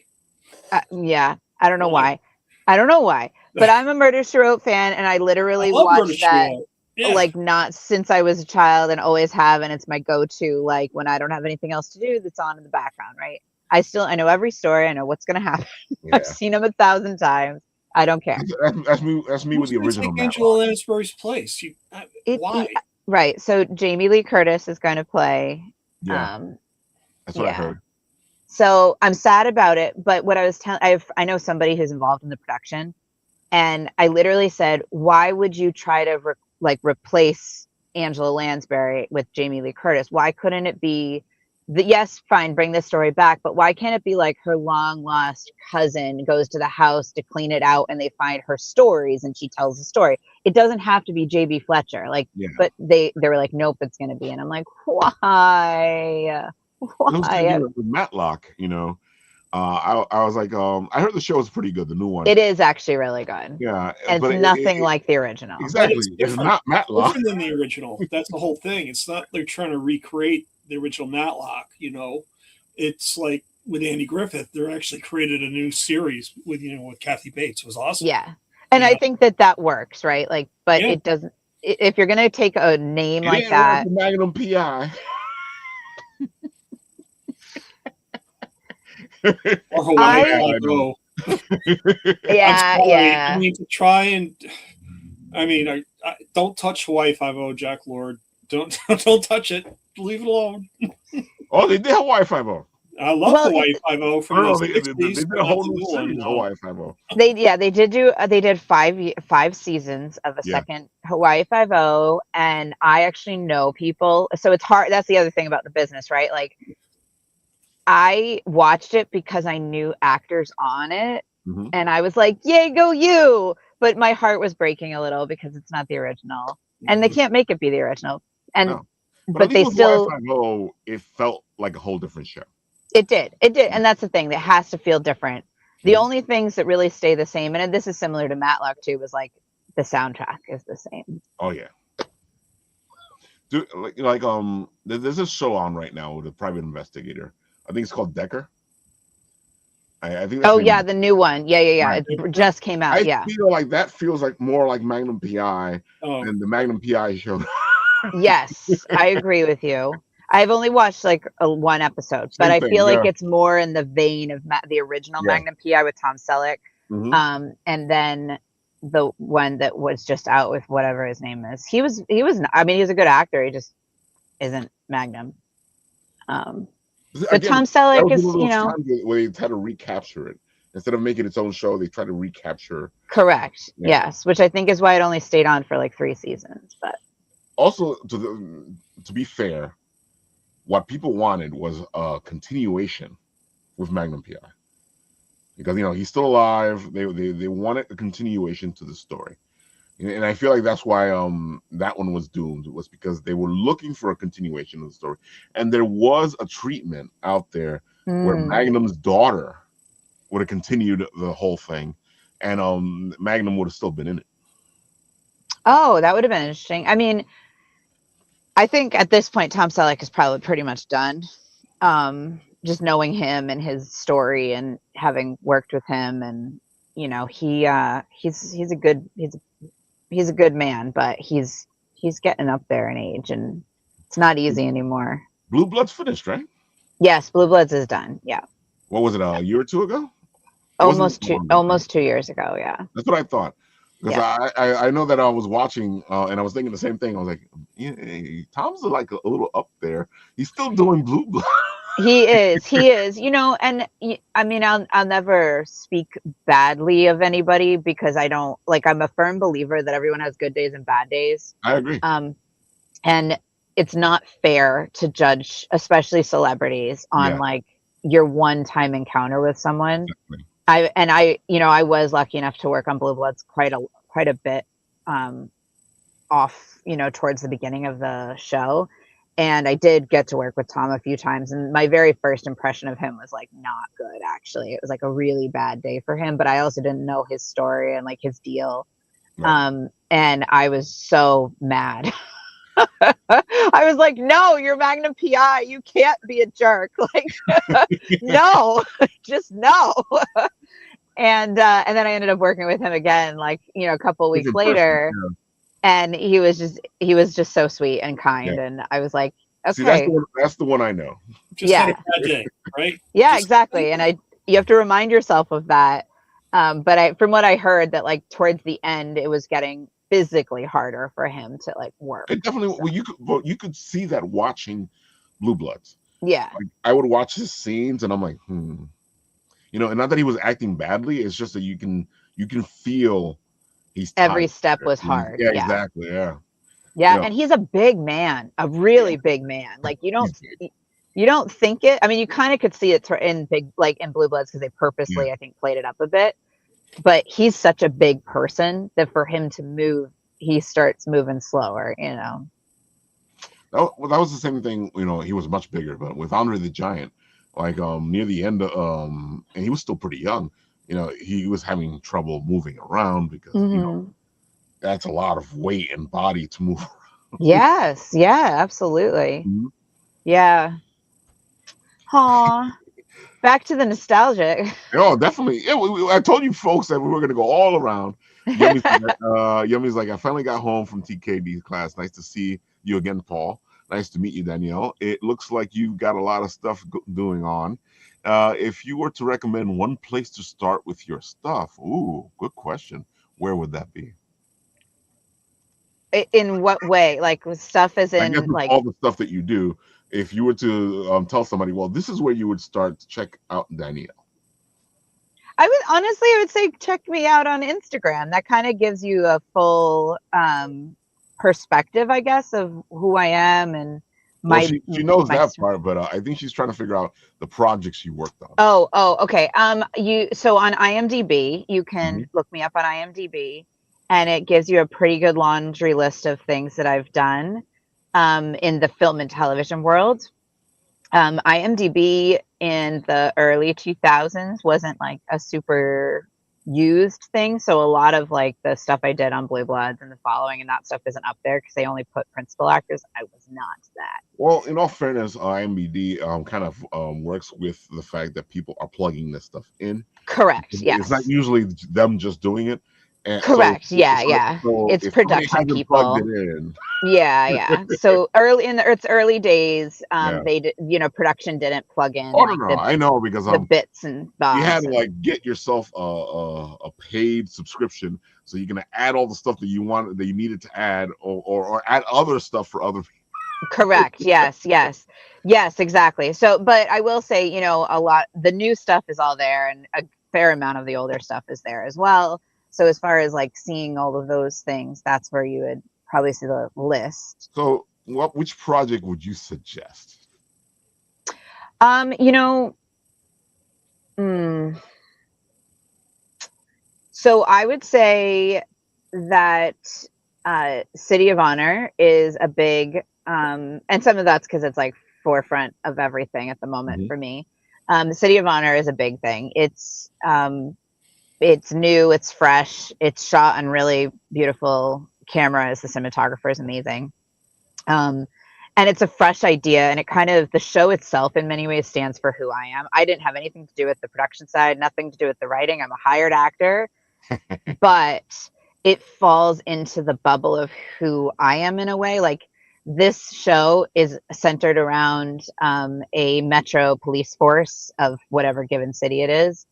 Yeah, I don't know why. I don't know why, but I'm a Murder, She Wrote fan, and I literally watch that like not since I was a child and always have, and it's my go-to. Like when I don't have anything else to do, that's on in the background, right? I know every story. I know what's going to happen. Yeah. I've seen them 1,000 times. I don't care. That's me with the original. Angela Lansbury's place. Why? Right. So Jamie Lee Curtis is going to play. Yeah. That's what I heard. So I'm sad about it. But what I was telling, I know somebody who's involved in the production, and I literally said, why would you try to replace Angela Lansbury with Jamie Lee Curtis? Why couldn't it be yes, fine, bring this story back, but why can't it be like her long lost cousin goes to the house to clean it out and they find her stories and she tells the story? It doesn't have to be JB Fletcher. But they were like, nope, it's going to be. And I'm like, why? With Matlock, you know, I was like, I heard the show is pretty good, the new one. It is actually really good. Yeah, and it's nothing like the original. Exactly, it's not Matlock. Different than the original. That's the whole thing. It's not they're trying to recreate the original Matlock. You know, it's like with Andy Griffith, they actually created a new series with Kathy Bates. It was awesome. Yeah, and I think that works, right? Like, but it doesn't. If you're gonna take a name like that, Magnum PI. Or Hawaii Five-O. Yeah. I mean, to try and, I don't touch Hawaii Five-O, Jack Lord. Don't touch it. Leave it alone. Oh, they did Hawaii Five-O. I love Hawaii Five-O from the 60s. They did a whole new series, Hawaii Five-O. They did 5 seasons of a second Hawaii Five-O, and I actually know people, so it's hard. That's the other thing about the business, right? Like, I watched it because I knew actors on it, and I was like, yay, go you! But my heart was breaking a little because it's not the original, and they can't make it be the original. And but they still, it felt like a whole different show. It did, and that's the thing. That has to feel different. The only things that really stay the same, and this is similar to Matlock too, was like the soundtrack is the same. Oh yeah. Dude, there's a show on right now with a private investigator. I think it's called Decker. I think. That's the new one. Yeah. Right. It just came out. I feel like that feels like more like Magnum PI than the Magnum PI show. Yes, I agree with you. I've only watched like one episode, but I feel like it's more in the vein of the original Magnum PI with Tom Selleck. And then the one that was just out with whatever his name is. He was. I mean, he's a good actor. He just isn't Magnum. But Again, Tom that Selleck was is, one of those times where they try to recapture it instead of making its own show. They try to recapture. Correct. Yeah. Yes, which I think is why it only stayed on for like 3 seasons. But also, to be fair, what people wanted was a continuation with Magnum PI because he's still alive. They wanted a continuation to the story, and I feel like that's why that one was doomed. It was because they were looking for a continuation of the story, and there was a treatment out there where Magnum's daughter would have continued the whole thing, and Magnum would have still been in it. Oh, that would have been interesting. I mean, I think at this point Tom Selleck is probably pretty much done. Just knowing him and his story and having worked with him, and he's a good man, but he's getting up there in age, and it's not easy anymore. Blue Bloods finished, right? Yes, Blue Bloods is done. Yeah. What was it, a year or two ago? Almost 2 years ago. Yeah. That's what I thought. Because I know that I was watching and I was thinking the same thing. I was like, Tom's like a little up there. He's still doing Blue Blood. He is. And I mean, I'll never speak badly of anybody because I'm a firm believer that everyone has good days and bad days. I agree. And it's not fair to judge, especially celebrities, on like your one-time encounter with someone. Exactly. I was lucky enough to work on Blue Bloods quite a bit off, towards the beginning of the show. And I did get to work with Tom a few times. And my very first impression of him was like not good, actually. It was like a really bad day for him. But I also didn't know his story and like his deal. Right. And I was so mad. I was like, no, you're Magnum PI. You can't be a jerk. Like, no, just no. And then I ended up working with him again, like, a couple of weeks later. Person, and he was just so sweet and kind. Yeah. And I was like, okay. See, that's the one I know. Just had a bad day, right? Yeah, exactly. And you have to remind yourself of that. But from what I heard, that like towards the end, it was getting physically harder for him to like work. It definitely. Well, you could see that watching Blue Bloods. Yeah. Like, I would watch his scenes, and I'm like, and not that he was acting badly. It's just that you can feel he's every step was hard. Yeah, exactly. Yeah. Yeah, and he's a big man, a really big man. Like you don't think it. I mean, you kind of could see it in Blue Bloods because they purposely, I think, played it up a bit. But he's such a big person that for him to move, he starts moving slower. That was the same thing. He was much bigger, but with Andre the Giant, like near the end, and he was still pretty young. He was having trouble moving around because that's a lot of weight and body to move around. Yes, yeah, absolutely. Mm-hmm. Yeah. Aw. Back to the nostalgic. Oh, definitely. Yeah, I told you folks that we were going to go all around. Yummy's like, I finally got home from TKD class. Nice to see you again, Paul. Nice to meet you, Danielle. It looks like you've got a lot of stuff doing on. If you were to recommend one place to start with your stuff, good question. Where would that be? In what way? Like with stuff as in like all the stuff that you do. If you were to tell somebody, well, this is where you would start to check out Danielle. I would say check me out on Instagram. That kind of gives you a full perspective, I guess, of who I am and she knows that part, but I think she's trying to figure out the projects you worked on. Oh, okay. So on IMDb, you can look me up on IMDb, and it gives you a pretty good laundry list of things that I've done in the film and television world. IMDb in the early 2000s wasn't like a super used thing, so a lot of like the stuff I did on Blue Bloods and The Following and that stuff isn't up there because they only put principal actors. I was not that. Well, in all fairness, IMDb kind of works with the fact that people are plugging this stuff in. Correct. Yes. It's not usually them just doing it. And Correct. Yeah. so It's if somebody production hasn't plugged it people. in, Yeah. So early in its early days, yeah. production didn't plug in Oh no, like no, I know because the bits and you had bobs to and like get yourself a paid subscription so you can add all the stuff that you wanted that you needed to add, or add other stuff for other people. correct. Yes, exactly. So, but I will say, the new stuff is all there, and a fair amount of the older stuff is there as well. So as far as like seeing all of those things, that's where you would probably see the list. So, which project would you suggest? Um, you know, mm, so I would say that City of Honor is a big, and some of that's because it's like forefront of everything at the moment Mhm. for me. The City of Honor is a big thing. It's new, it's fresh, it's shot on really beautiful cameras. The cinematographer is amazing. Um, and it's a fresh idea, and the show itself in many ways stands for who I am. I didn't have anything to do with the production side, nothing to do with the writing. I'm a hired actor, but it falls into the bubble of who I am in a way. Like, this show is centered around a metro police force of whatever given city it is.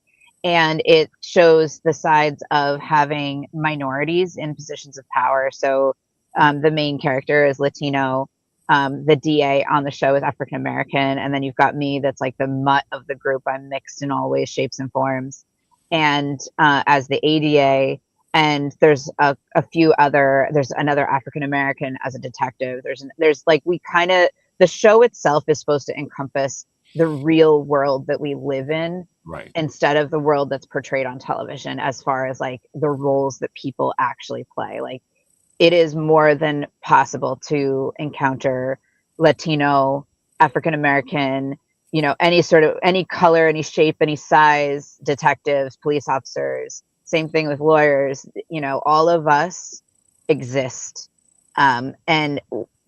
And it shows the sides of having minorities in positions of power. So the main character is Latino. The DA on the show is African American. And then you've got me, that's like the mutt of the group. I'm mixed in all ways, shapes, and forms. And as the ADA, and there's there's another African American as a detective. There's like, the show itself is supposed to encompass the real world that we live in, Right. instead of the world that's portrayed on television, as far as like the roles that people actually play. Like, it is more than possible to encounter Latino, African American, any color, any shape, any size, detectives, police officers. Same thing with lawyers. All of us exist. And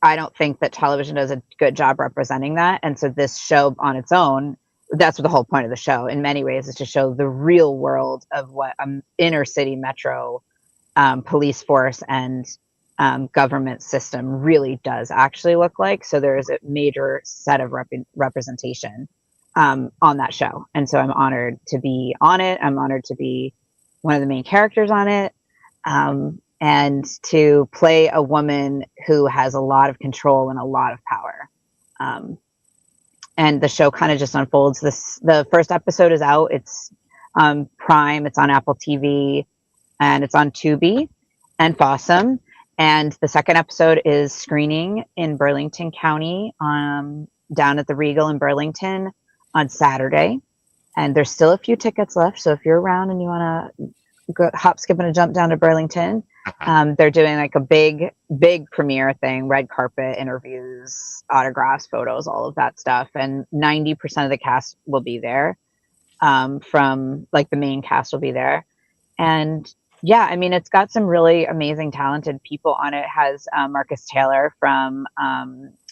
I don't think that television does a good job representing that. And so this show on its own, that's what the whole point of the show in many ways is, to show the real world of what inner city metro police force and government system really does actually look like. So there is a major set of representation on that show. And so I'm honored to be on it. I'm honored to be one of the main characters on it. And to play a woman who has a lot of control and a lot of power. And the show kind of just unfolds. The first episode is out. It's Prime. It's on Apple TV, and it's on Tubi and Fossum. And the second episode is screening in Burlington County, down at the Regal in Burlington on Saturday. And there's still a few tickets left. So if you're around and you want to go hop, skip, and a jump down to Burlington, they're doing like a big premiere thing, red carpet interviews, autographs, photos, all of that stuff. And 90% of the cast will be there. From like the main cast will be there. And yeah, I mean, it's got some really amazing, talented people on it. It has Marcus Taylor from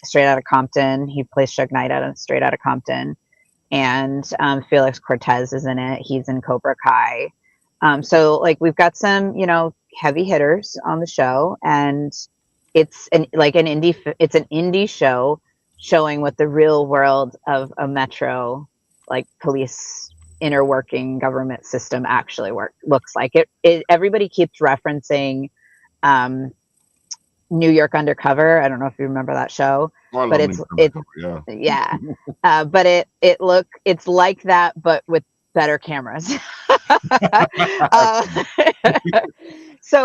Straight Outta Compton. He plays Suge Knight out of Straight Outta Compton. And Felix Cortez is in it. He's in Cobra Kai. So like, we've got some, heavy hitters on the show, and it's an indie show showing what the real world of a metro, like, police inner working government system actually looks like. Everybody keeps referencing New York Undercover. I don't know if you remember that show, but but it's like that, but with better cameras. uh,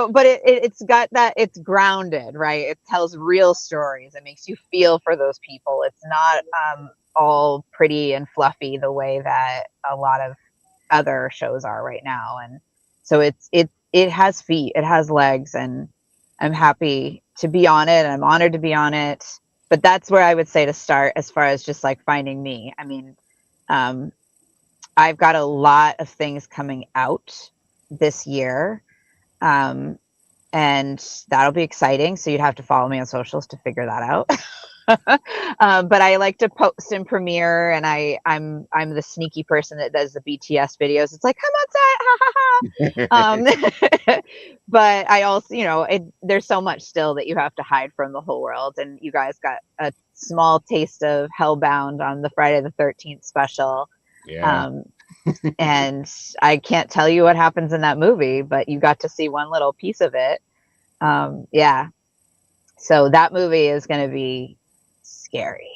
but it's got that, it's grounded, right? It tells real stories. It makes you feel for those people. It's not all pretty and fluffy the way that a lot of other shows are right now. And so it has feet, it has legs, and I'm happy to be on it. I'm honored to be on it. But that's where I would say to start, as far as just like finding me. I mean, I've got a lot of things coming out this year. And that'll be exciting. So you'd have to follow me on socials to figure that out. But I like to post in Premiere, and I'm the sneaky person that does the BTS videos. It's like, come outside, ha ha ha. But I also, there's so much still that you have to hide from the whole world, and you guys got a small taste of Hellbound on the Friday the 13th special. Yeah. And I can't tell you what happens in that movie, but you got to see one little piece of it. Yeah. So that movie is going to be scary.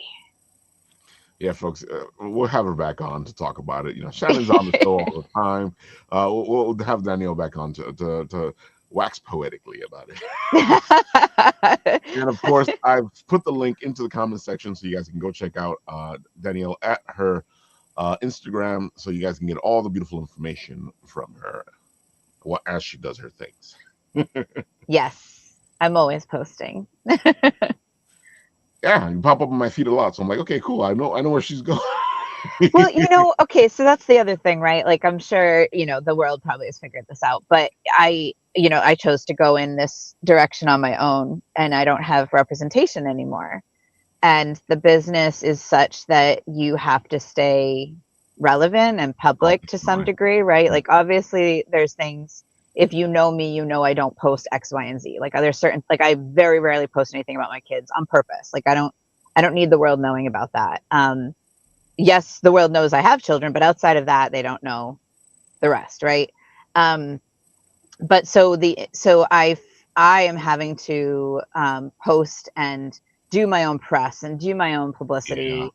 Yeah, folks, we'll have her back on to talk about it. Shannon's on the show all the time. We'll have Danielle back on to wax poetically about it. And of course, I've put the link into the comment section so you guys can go check out Danielle at her Instagram, so you guys can get all the beautiful information from her as she does her things. Yes, I'm always posting. Yeah, you pop up on my feed a lot, so I'm like, okay, cool. I know where she's going. Well, okay, so that's the other thing, right? Like, I'm sure, the world probably has figured this out, but I chose to go in this direction on my own, and I don't have representation anymore. And the business is such that you have to stay relevant and public to some degree, right? Like, obviously, there's things. If you know me, I don't post X, Y, and Z. Like, there's certain, like, I very rarely post anything about my kids on purpose. Like, I don't need the world knowing about that. Yes, the world knows I have children, but outside of that, they don't know the rest, right? But so I am having to post and do my own press and do my own publicity. Yeah.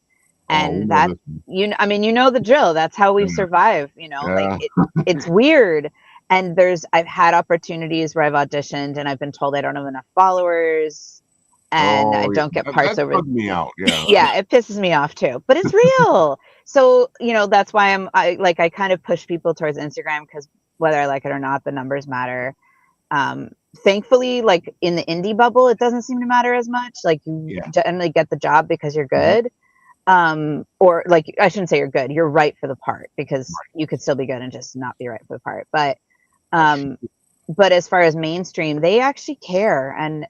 And that, the drill. That's how we survive, like it's weird. And I've had opportunities where I've auditioned and I've been told I don't have enough followers and I don't get parts over. That bugs me out. Yeah. Yeah, it pisses me off too, but it's real. So, that's why I kind of push people towards Instagram, because whether I like it or not, the numbers matter. Thankfully, like in the indie bubble, it doesn't seem to matter as much. Like you generally get the job because you're good. Or like, I shouldn't say you're good. You're right for the part, because you could still be good and just not be right for the part. But as far as mainstream, they actually care. And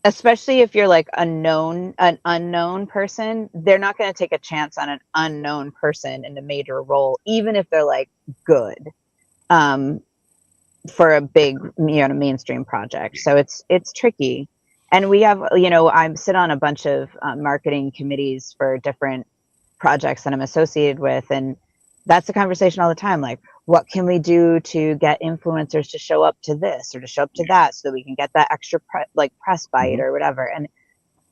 especially if you're like an unknown person, they're not going to take a chance on an unknown person in a major role, even if they're like good, for a big, mainstream project. So it's tricky. And we have, I sit on a bunch of marketing committees for different projects that I'm associated with. And that's the conversation all the time. Like, what can we do to get influencers to show up to this or to show up to that, so that we can get that extra press bite or whatever. And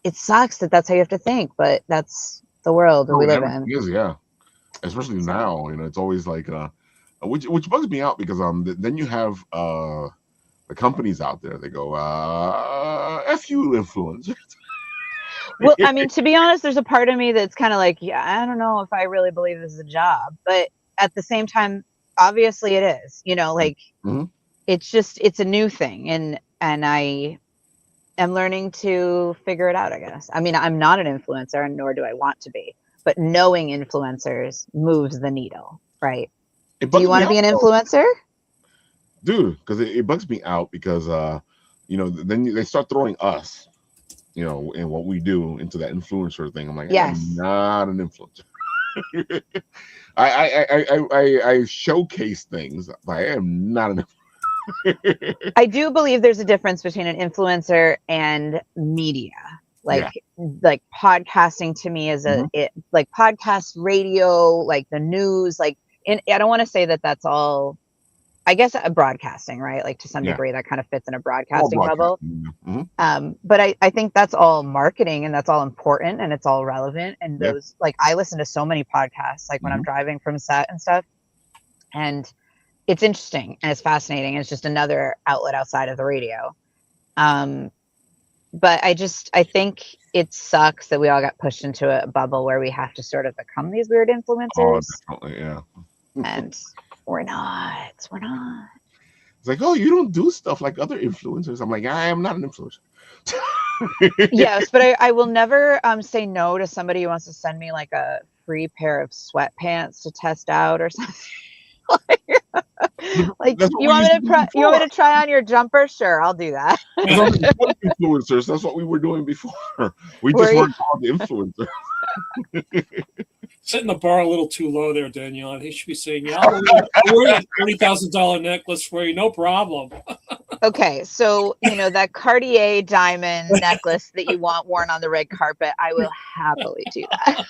it sucks that that's how you have to think, but that's the world we live in. Is, yeah. Especially now, it's always like, which bugs me out, because then you have the companies out there. They go, F you, influencers. Well, I mean, to be honest, there's a part of me that's kind of like, yeah, I don't know if I really believe this is a job, but at the same time, obviously it is, like it's a new thing, and I am learning to figure it out, I guess. I mean, I'm not an influencer, and nor do I want to be, but knowing influencers moves the needle, right? Do you want to be an influencer? Dude, because it bugs me out, because then they start throwing us, and what we do into that influencer thing. I'm like, yes. I'm not an influencer. I showcase things, but I am not an influencer. I do believe there's a difference between an influencer and media. Like podcasting to me is like podcast, radio, like the news, like I don't want to say that that's all. I guess broadcasting, right? Like to some degree that kind of fits in a broadcasting bubble. But I think that's all marketing, and that's all important, and it's all relevant. And those, like, I listen to so many podcasts, like when I'm driving from set and stuff, and it's interesting and it's fascinating. And it's just another outlet outside of the radio. But I think it sucks that we all got pushed into a bubble where we have to sort of become these weird influencers. Oh, definitely, yeah. And we're not. It's like, oh, you don't do stuff like other influencers. I'm like, I am not an influencer. Yes, but I will never say no to somebody who wants to send me like a free pair of sweatpants to test out or something. Like, That's what you we want used me to to do try? You want me before. to try on your jumper? Sure, I'll do that. Influencers. That's what we were doing before. We Were just you? weren't called influencers. Setting the bar a little too low there, Danielle. He should be saying, "Yeah, I'll wear that $30,000 necklace for you, no problem." Okay, so that Cartier diamond necklace that you want worn on the red carpet, I will happily do that.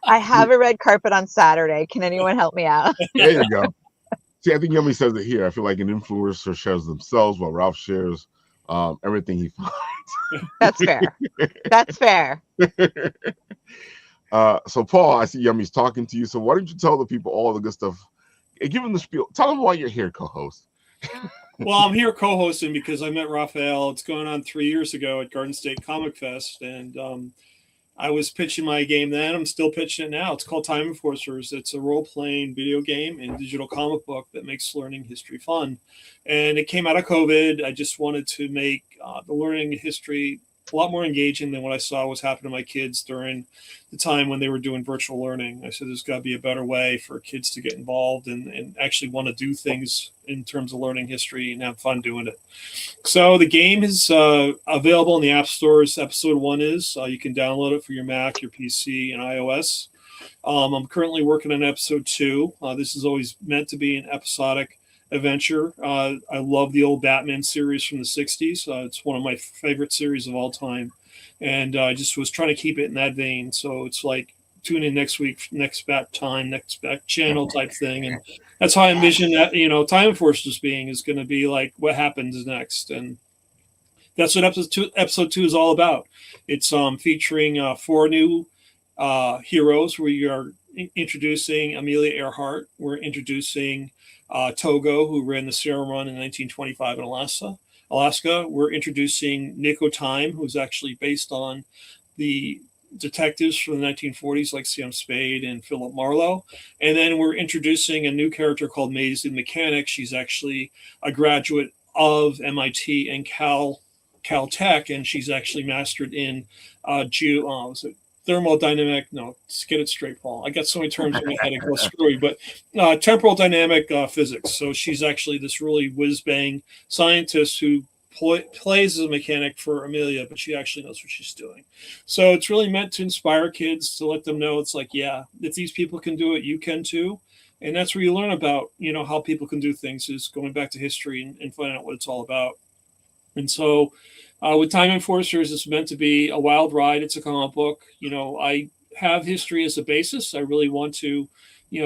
I have a red carpet on Saturday. Can anyone help me out? There you go. See, I think Yummy says it here. I feel like an influencer shares themselves while Ralph shares everything he finds. That's fair. That's fair. So Paul, I see Yummy's talking to you. So why don't you tell the people all the good stuff? Give them the spiel. Tell them why you're here, co-host. Well, I'm here co-hosting because I met Rafael. It's going on 3 years ago at Garden State Comic Fest, and I was pitching my game then. I'm still pitching it now. It's called Time Enforcers. It's a role-playing video game and digital comic book that makes learning history fun. And it came out of COVID. I just wanted to make the learning history a lot more engaging than what I saw was happening to my kids during the time when they were doing virtual learning. I said there's got to be a better way for kids to get involved and actually want to do things in terms of learning history and have fun doing it. So the game is available in the app stores. Episode 1 is. You can download it for your Mac, your PC, and iOS. I'm currently working on episode 2. This is always meant to be an episodic adventure. I love the old Batman series from the 60s. It's one of my favorite series of all time. And I just was trying to keep it in that vein. So it's like tune in next week, next bat time, next bat channel type thing. And that's how I envision that, Time Enforcers being is going to be like what happens next. And that's what episode two is all about. It's featuring 4 new heroes. We are introducing Amelia Earhart. We're introducing Togo, who ran the Serum Run in 1925 in Alaska. We're introducing Nico Time, who's actually based on the detectives from the 1940s, like Sam Spade and Philip Marlowe. And then we're introducing a new character called Maisie the Mechanic. She's actually a graduate of MIT and Caltech, and she's actually mastered in thermodynamic. No, let's get it straight, Paul. I got so many terms in my head, it goes screwy, but temporal dynamic physics. So she's actually this really whiz-bang scientist who plays as a mechanic for Amelia, but she actually knows what she's doing. So it's really meant to inspire kids, to let them know it's like, yeah, if these people can do it, you can too. And that's where you learn about, how people can do things, is going back to history and finding out what it's all about. And so with Time Enforcers, it's meant to be a wild ride. It's a comic book. I have history as a basis. I really want to,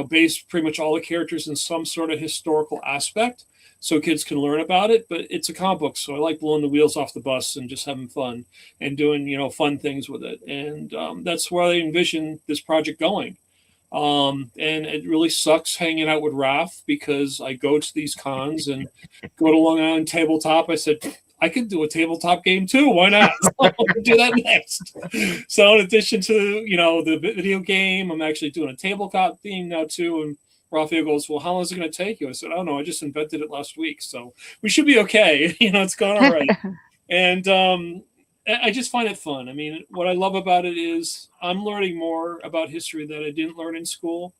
base pretty much all the characters in some sort of historical aspect so kids can learn about it. But it's a comic book, so I like blowing the wheels off the bus and just having fun and doing, fun things with it. And that's where I envision this project going. And it really sucks hanging out with Raph because I go to these cons and go to Long Island Tabletop. I said, I could do a tabletop game too. Why not? I'll do that next. So in addition to, the video game, I'm actually doing a tabletop theme now too. And Rafael goes, well, how long is it going to take you? I said, I don't know. I just invented it last week. So we should be okay. It's going all right. And I just find it fun. I mean, what I love about it is I'm learning more about history that I didn't learn in school,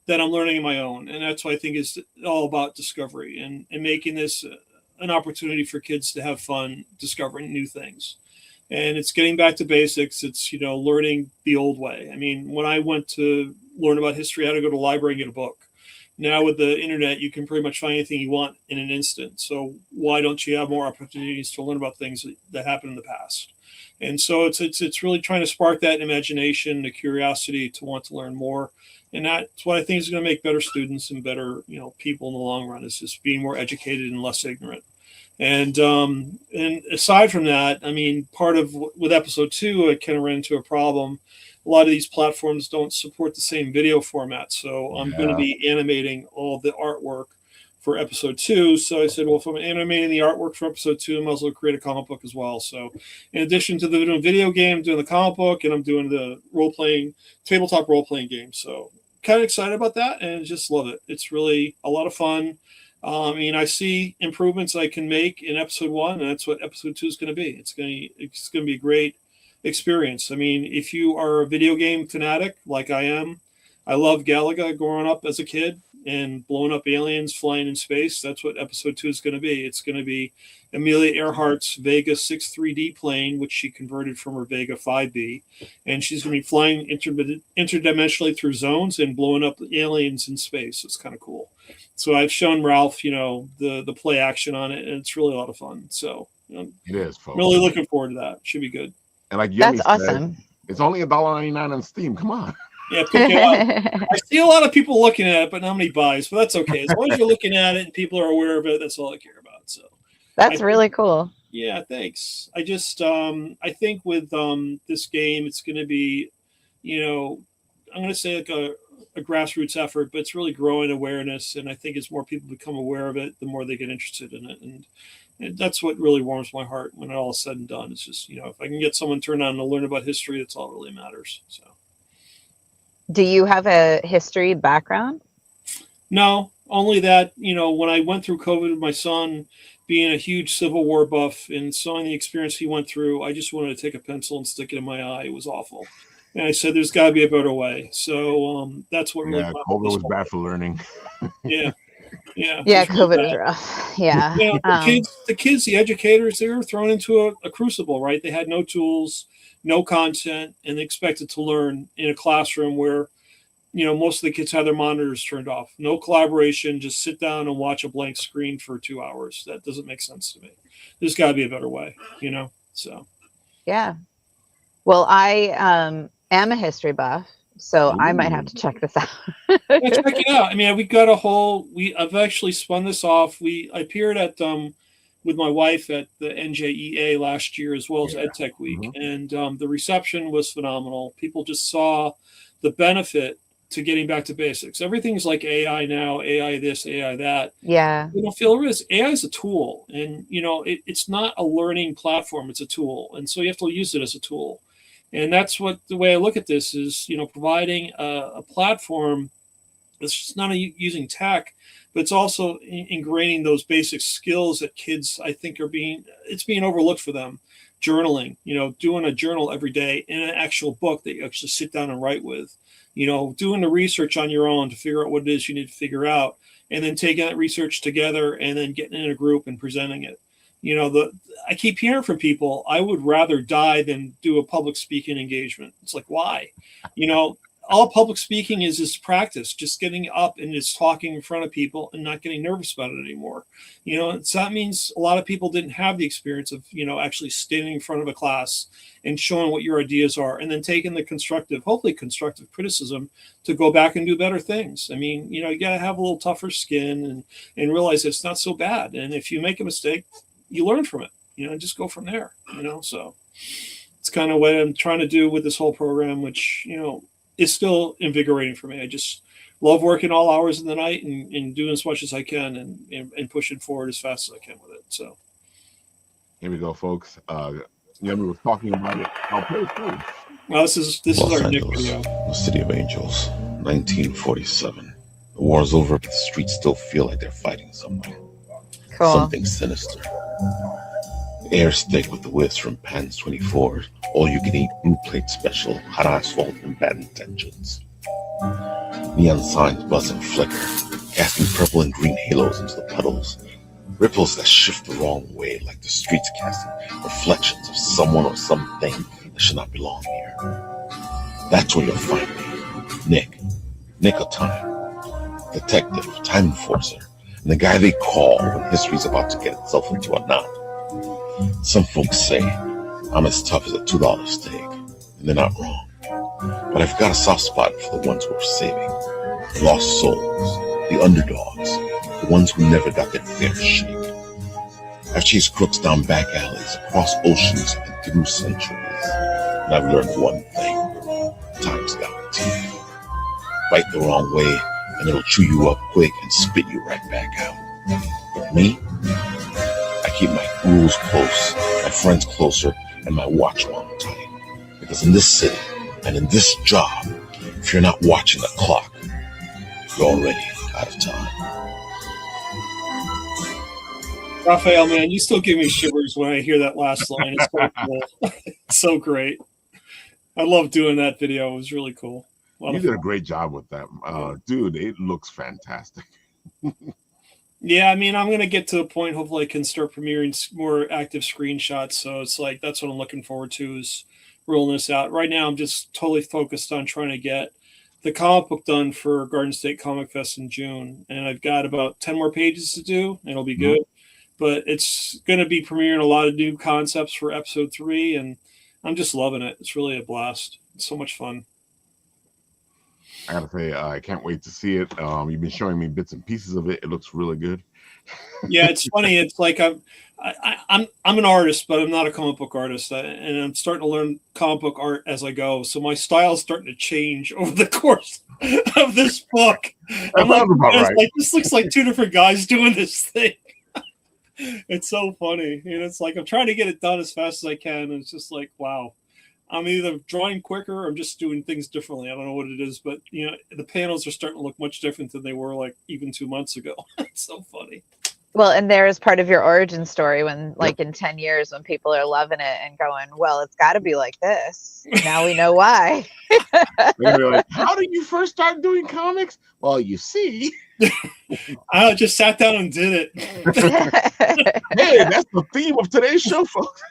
that I'm learning on my own. And that's what I think is all about discovery and making this an opportunity for kids to have fun discovering new things. And it's getting back to basics. It's, learning the old way. I mean, when I went to learn about history, I had to go to the library and get a book. Now with the internet, you can pretty much find anything you want in an instant. So why don't you have more opportunities to learn about things that happened in the past? And so it's really trying to spark that imagination, the curiosity to want to learn more. And that's what I think is going to make better students and better, people in the long run, is just being more educated and less ignorant. And aside from that, I mean, part of with episode 2, I kind of ran into a problem. A lot of these platforms don't support the same video format. So I'm going to be animating all the artwork for episode 2. So I said, well, if I'm animating the artwork for episode 2, I might as well create a comic book as well. So in addition to the video game, I'm doing the comic book, and I'm doing the tabletop role-playing game. So kind of excited about that and just love it. It's really a lot of fun. I mean, I see improvements I can make in episode 1, and that's what episode 2 is going to be. It's going to be a great experience. I mean, if you are a video game fanatic like I am, I love Galaga growing up as a kid and blowing up aliens flying in space. That's what episode 2 is going to be. It's going to be Amelia Earhart's Vega 6 3D plane, which she converted from her Vega 5B. And she's going to be flying interdimensionally through zones and blowing up aliens in space. It's kind of cool. So I've shown Ralph, the play action on it, and it's really a lot of fun. So it is, folks. Really looking forward to that. Should be good. And like Yemi That's awesome. said, it's only $1.99 on Steam. Come on. Yeah, pick it up. I see a lot of people looking at it, but not many buys. But that's okay. As long as you're looking at it and people are aware of it, that's all I care about. So that's really cool. Yeah, thanks. I just I think with this game, it's going to be, I'm going to say like a grassroots effort, but it's really growing awareness. And I think as more people become aware of it, the more they get interested in it. And that's what really warms my heart when it all is said and done. It's just, if I can get someone turned on to learn about history, that's all that really matters. So. Do you have a history background? No, only that, when I went through COVID with my son, being a huge Civil War buff and seeing the experience he went through, I just wanted to take a pencil and stick it in my eye. It was awful. And I said, there's got to be a better way. So that's what really... COVID was bad for learning. Yeah. Yeah, COVID was rough. Yeah. The kids, the educators, they were thrown into a crucible, right? They had no tools, no content, and they expected to learn in a classroom where, most of the kids had their monitors turned off. No collaboration, just sit down and watch a blank screen for 2 hours. That doesn't make sense to me. There's got to be a better way, so. Yeah. Well, I am a history buff, so I might have to check this out. Yeah, check it out. I mean, we got I've actually spun this off. I appeared at with my wife at the NJEA last year, as well as EdTech Week. Mm-hmm. And the reception was phenomenal. People just saw the benefit to getting back to basics. Everything's like AI now, AI this, AI that. Yeah. You don't feel it is. AI is a tool, and it's not a learning platform. It's a tool, and so you have to use it as a tool. And that's what the way I look at this is, providing a platform that's just not using tech, but it's also ingraining those basic skills that kids, I think, it's being overlooked for them. Journaling, doing a journal every day in an actual book that you actually sit down and write with, doing the research on your own to figure out what it is you need to figure out, and then taking that research together and then getting in a group and presenting it. I keep hearing from people, I would rather die than do a public speaking engagement. It's like, why? All public speaking is practice, just getting up and just talking in front of people and not getting nervous about it anymore. So that means a lot of people didn't have the experience of, actually standing in front of a class and showing what your ideas are, and then taking the hopefully constructive criticism to go back and do better things. I mean, you got to have a little tougher skin and realize it's not so bad. And if you make a mistake, you learn from it, just go from there, so it's kind of what I'm trying to do with this whole program, which, is still invigorating for me. I just love working all hours of the night and doing as much as I can and pushing forward as fast as I can with it. So here we go, folks. We were talking about it. I'll play it through. Well, this is our Nick video. The City of Angels, 1947. The war is over, but the streets still feel like they're fighting someone. Cool. Something sinister. The air is thick with the whiffs from Pan's 24, all-you-can-eat blue plate special, hot asphalt, and bad intentions. Neon signs buzz and flicker, casting purple and green halos into the puddles. Ripples that shift the wrong way, like the streets casting reflections of someone or something that should not belong here. That's where you'll find me. Nick of Time. Detective, time enforcer, and the guy they call when history's about to get itself into a knot. Some folks say I'm as tough as a $2 steak, and they're not wrong. But I've got a soft spot for the ones worth saving. The lost souls, the underdogs, the ones who never got their fair shake. I've chased crooks down back alleys, across oceans, and through centuries. And I've learned one thing. Time's got teeth. Bite the wrong way, and it'll chew you up quick and spit you right back out. But me? I keep my rules close, my friends closer, and my watch on tight. Because in this city, and in this job, if you're not watching the clock, you're already out of time. Rafael, man, you still give me shivers when I hear that last line. It's so cool. It's so great. I love doing that video. It was really cool. You did a great job with that, dude. It looks fantastic. Yeah, I mean, I'm gonna get to the point. Hopefully, I can start premiering more active screenshots. So it's like that's what I'm looking forward to, is rolling this out. Right now, I'm just totally focused on trying to get the comic book done for Garden State Comic Fest in June, and I've got about 10 more pages to do, and it'll be good. But it's going to be premiering a lot of new concepts for episode 3, and I'm just loving it. It's really a blast. It's so much fun. I gotta say, I can't wait to see it. You've been showing me bits and pieces of it. It looks really good. Yeah, it's funny. It's like I'm an artist, but I'm not a comic book artist, and I'm starting to learn comic book art as I go. So my style is starting to change over the course of this book. I'm like, this looks like 2 different guys doing this thing. It's so funny, and it's like I'm trying to get it done as fast as I can, and it's just like, wow. I'm either drawing quicker or I'm just doing things differently. I don't know what it is, but the panels are starting to look much different than they were like even 2 months ago. It's so funny. Well, and there's part of your origin story when, like, in 10 years, when people are loving it and going, well, it's got to be like this. Now we know why. They're like, how did you first start doing comics? Well, you see. I just sat down and did it. Hey, that's the theme of today's show, folks.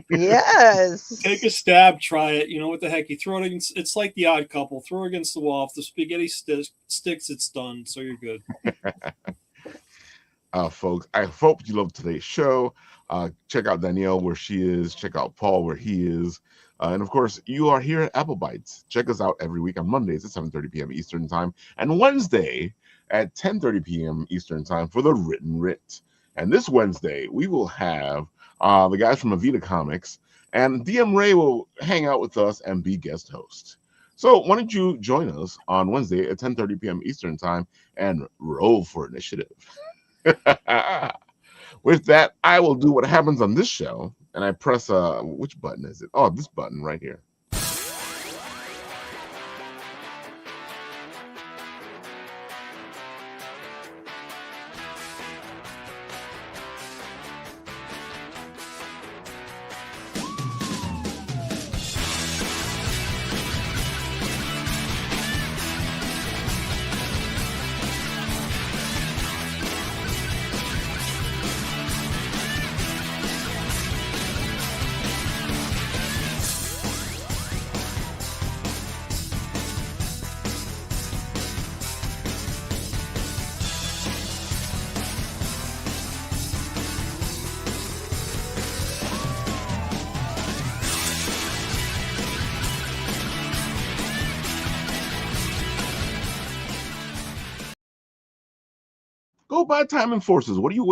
Yes. Take a stab, try it. What the heck? You throw it against, it's like The Odd Couple. Throw it against the wall. If the spaghetti sticks, it's done. So you're good. Folks, I hope you love today's show. Check out Danielle where she is. Check out Paul where he is. And of course, you are here at Apple Bites. Check us out every week on Mondays at 7:30 p.m. Eastern Time and Wednesday at 10:30 p.m. Eastern Time for the Written Writ. And this Wednesday, we will have the guys from Avita Comics, and DM Ray will hang out with us and be guest host. So why don't you join us on Wednesday at 10:30 p.m. Eastern Time and roll for initiative. With that, I will do what happens on this show, and I press which button is it? Oh, this button right here. Go buy Time and Forces. What do you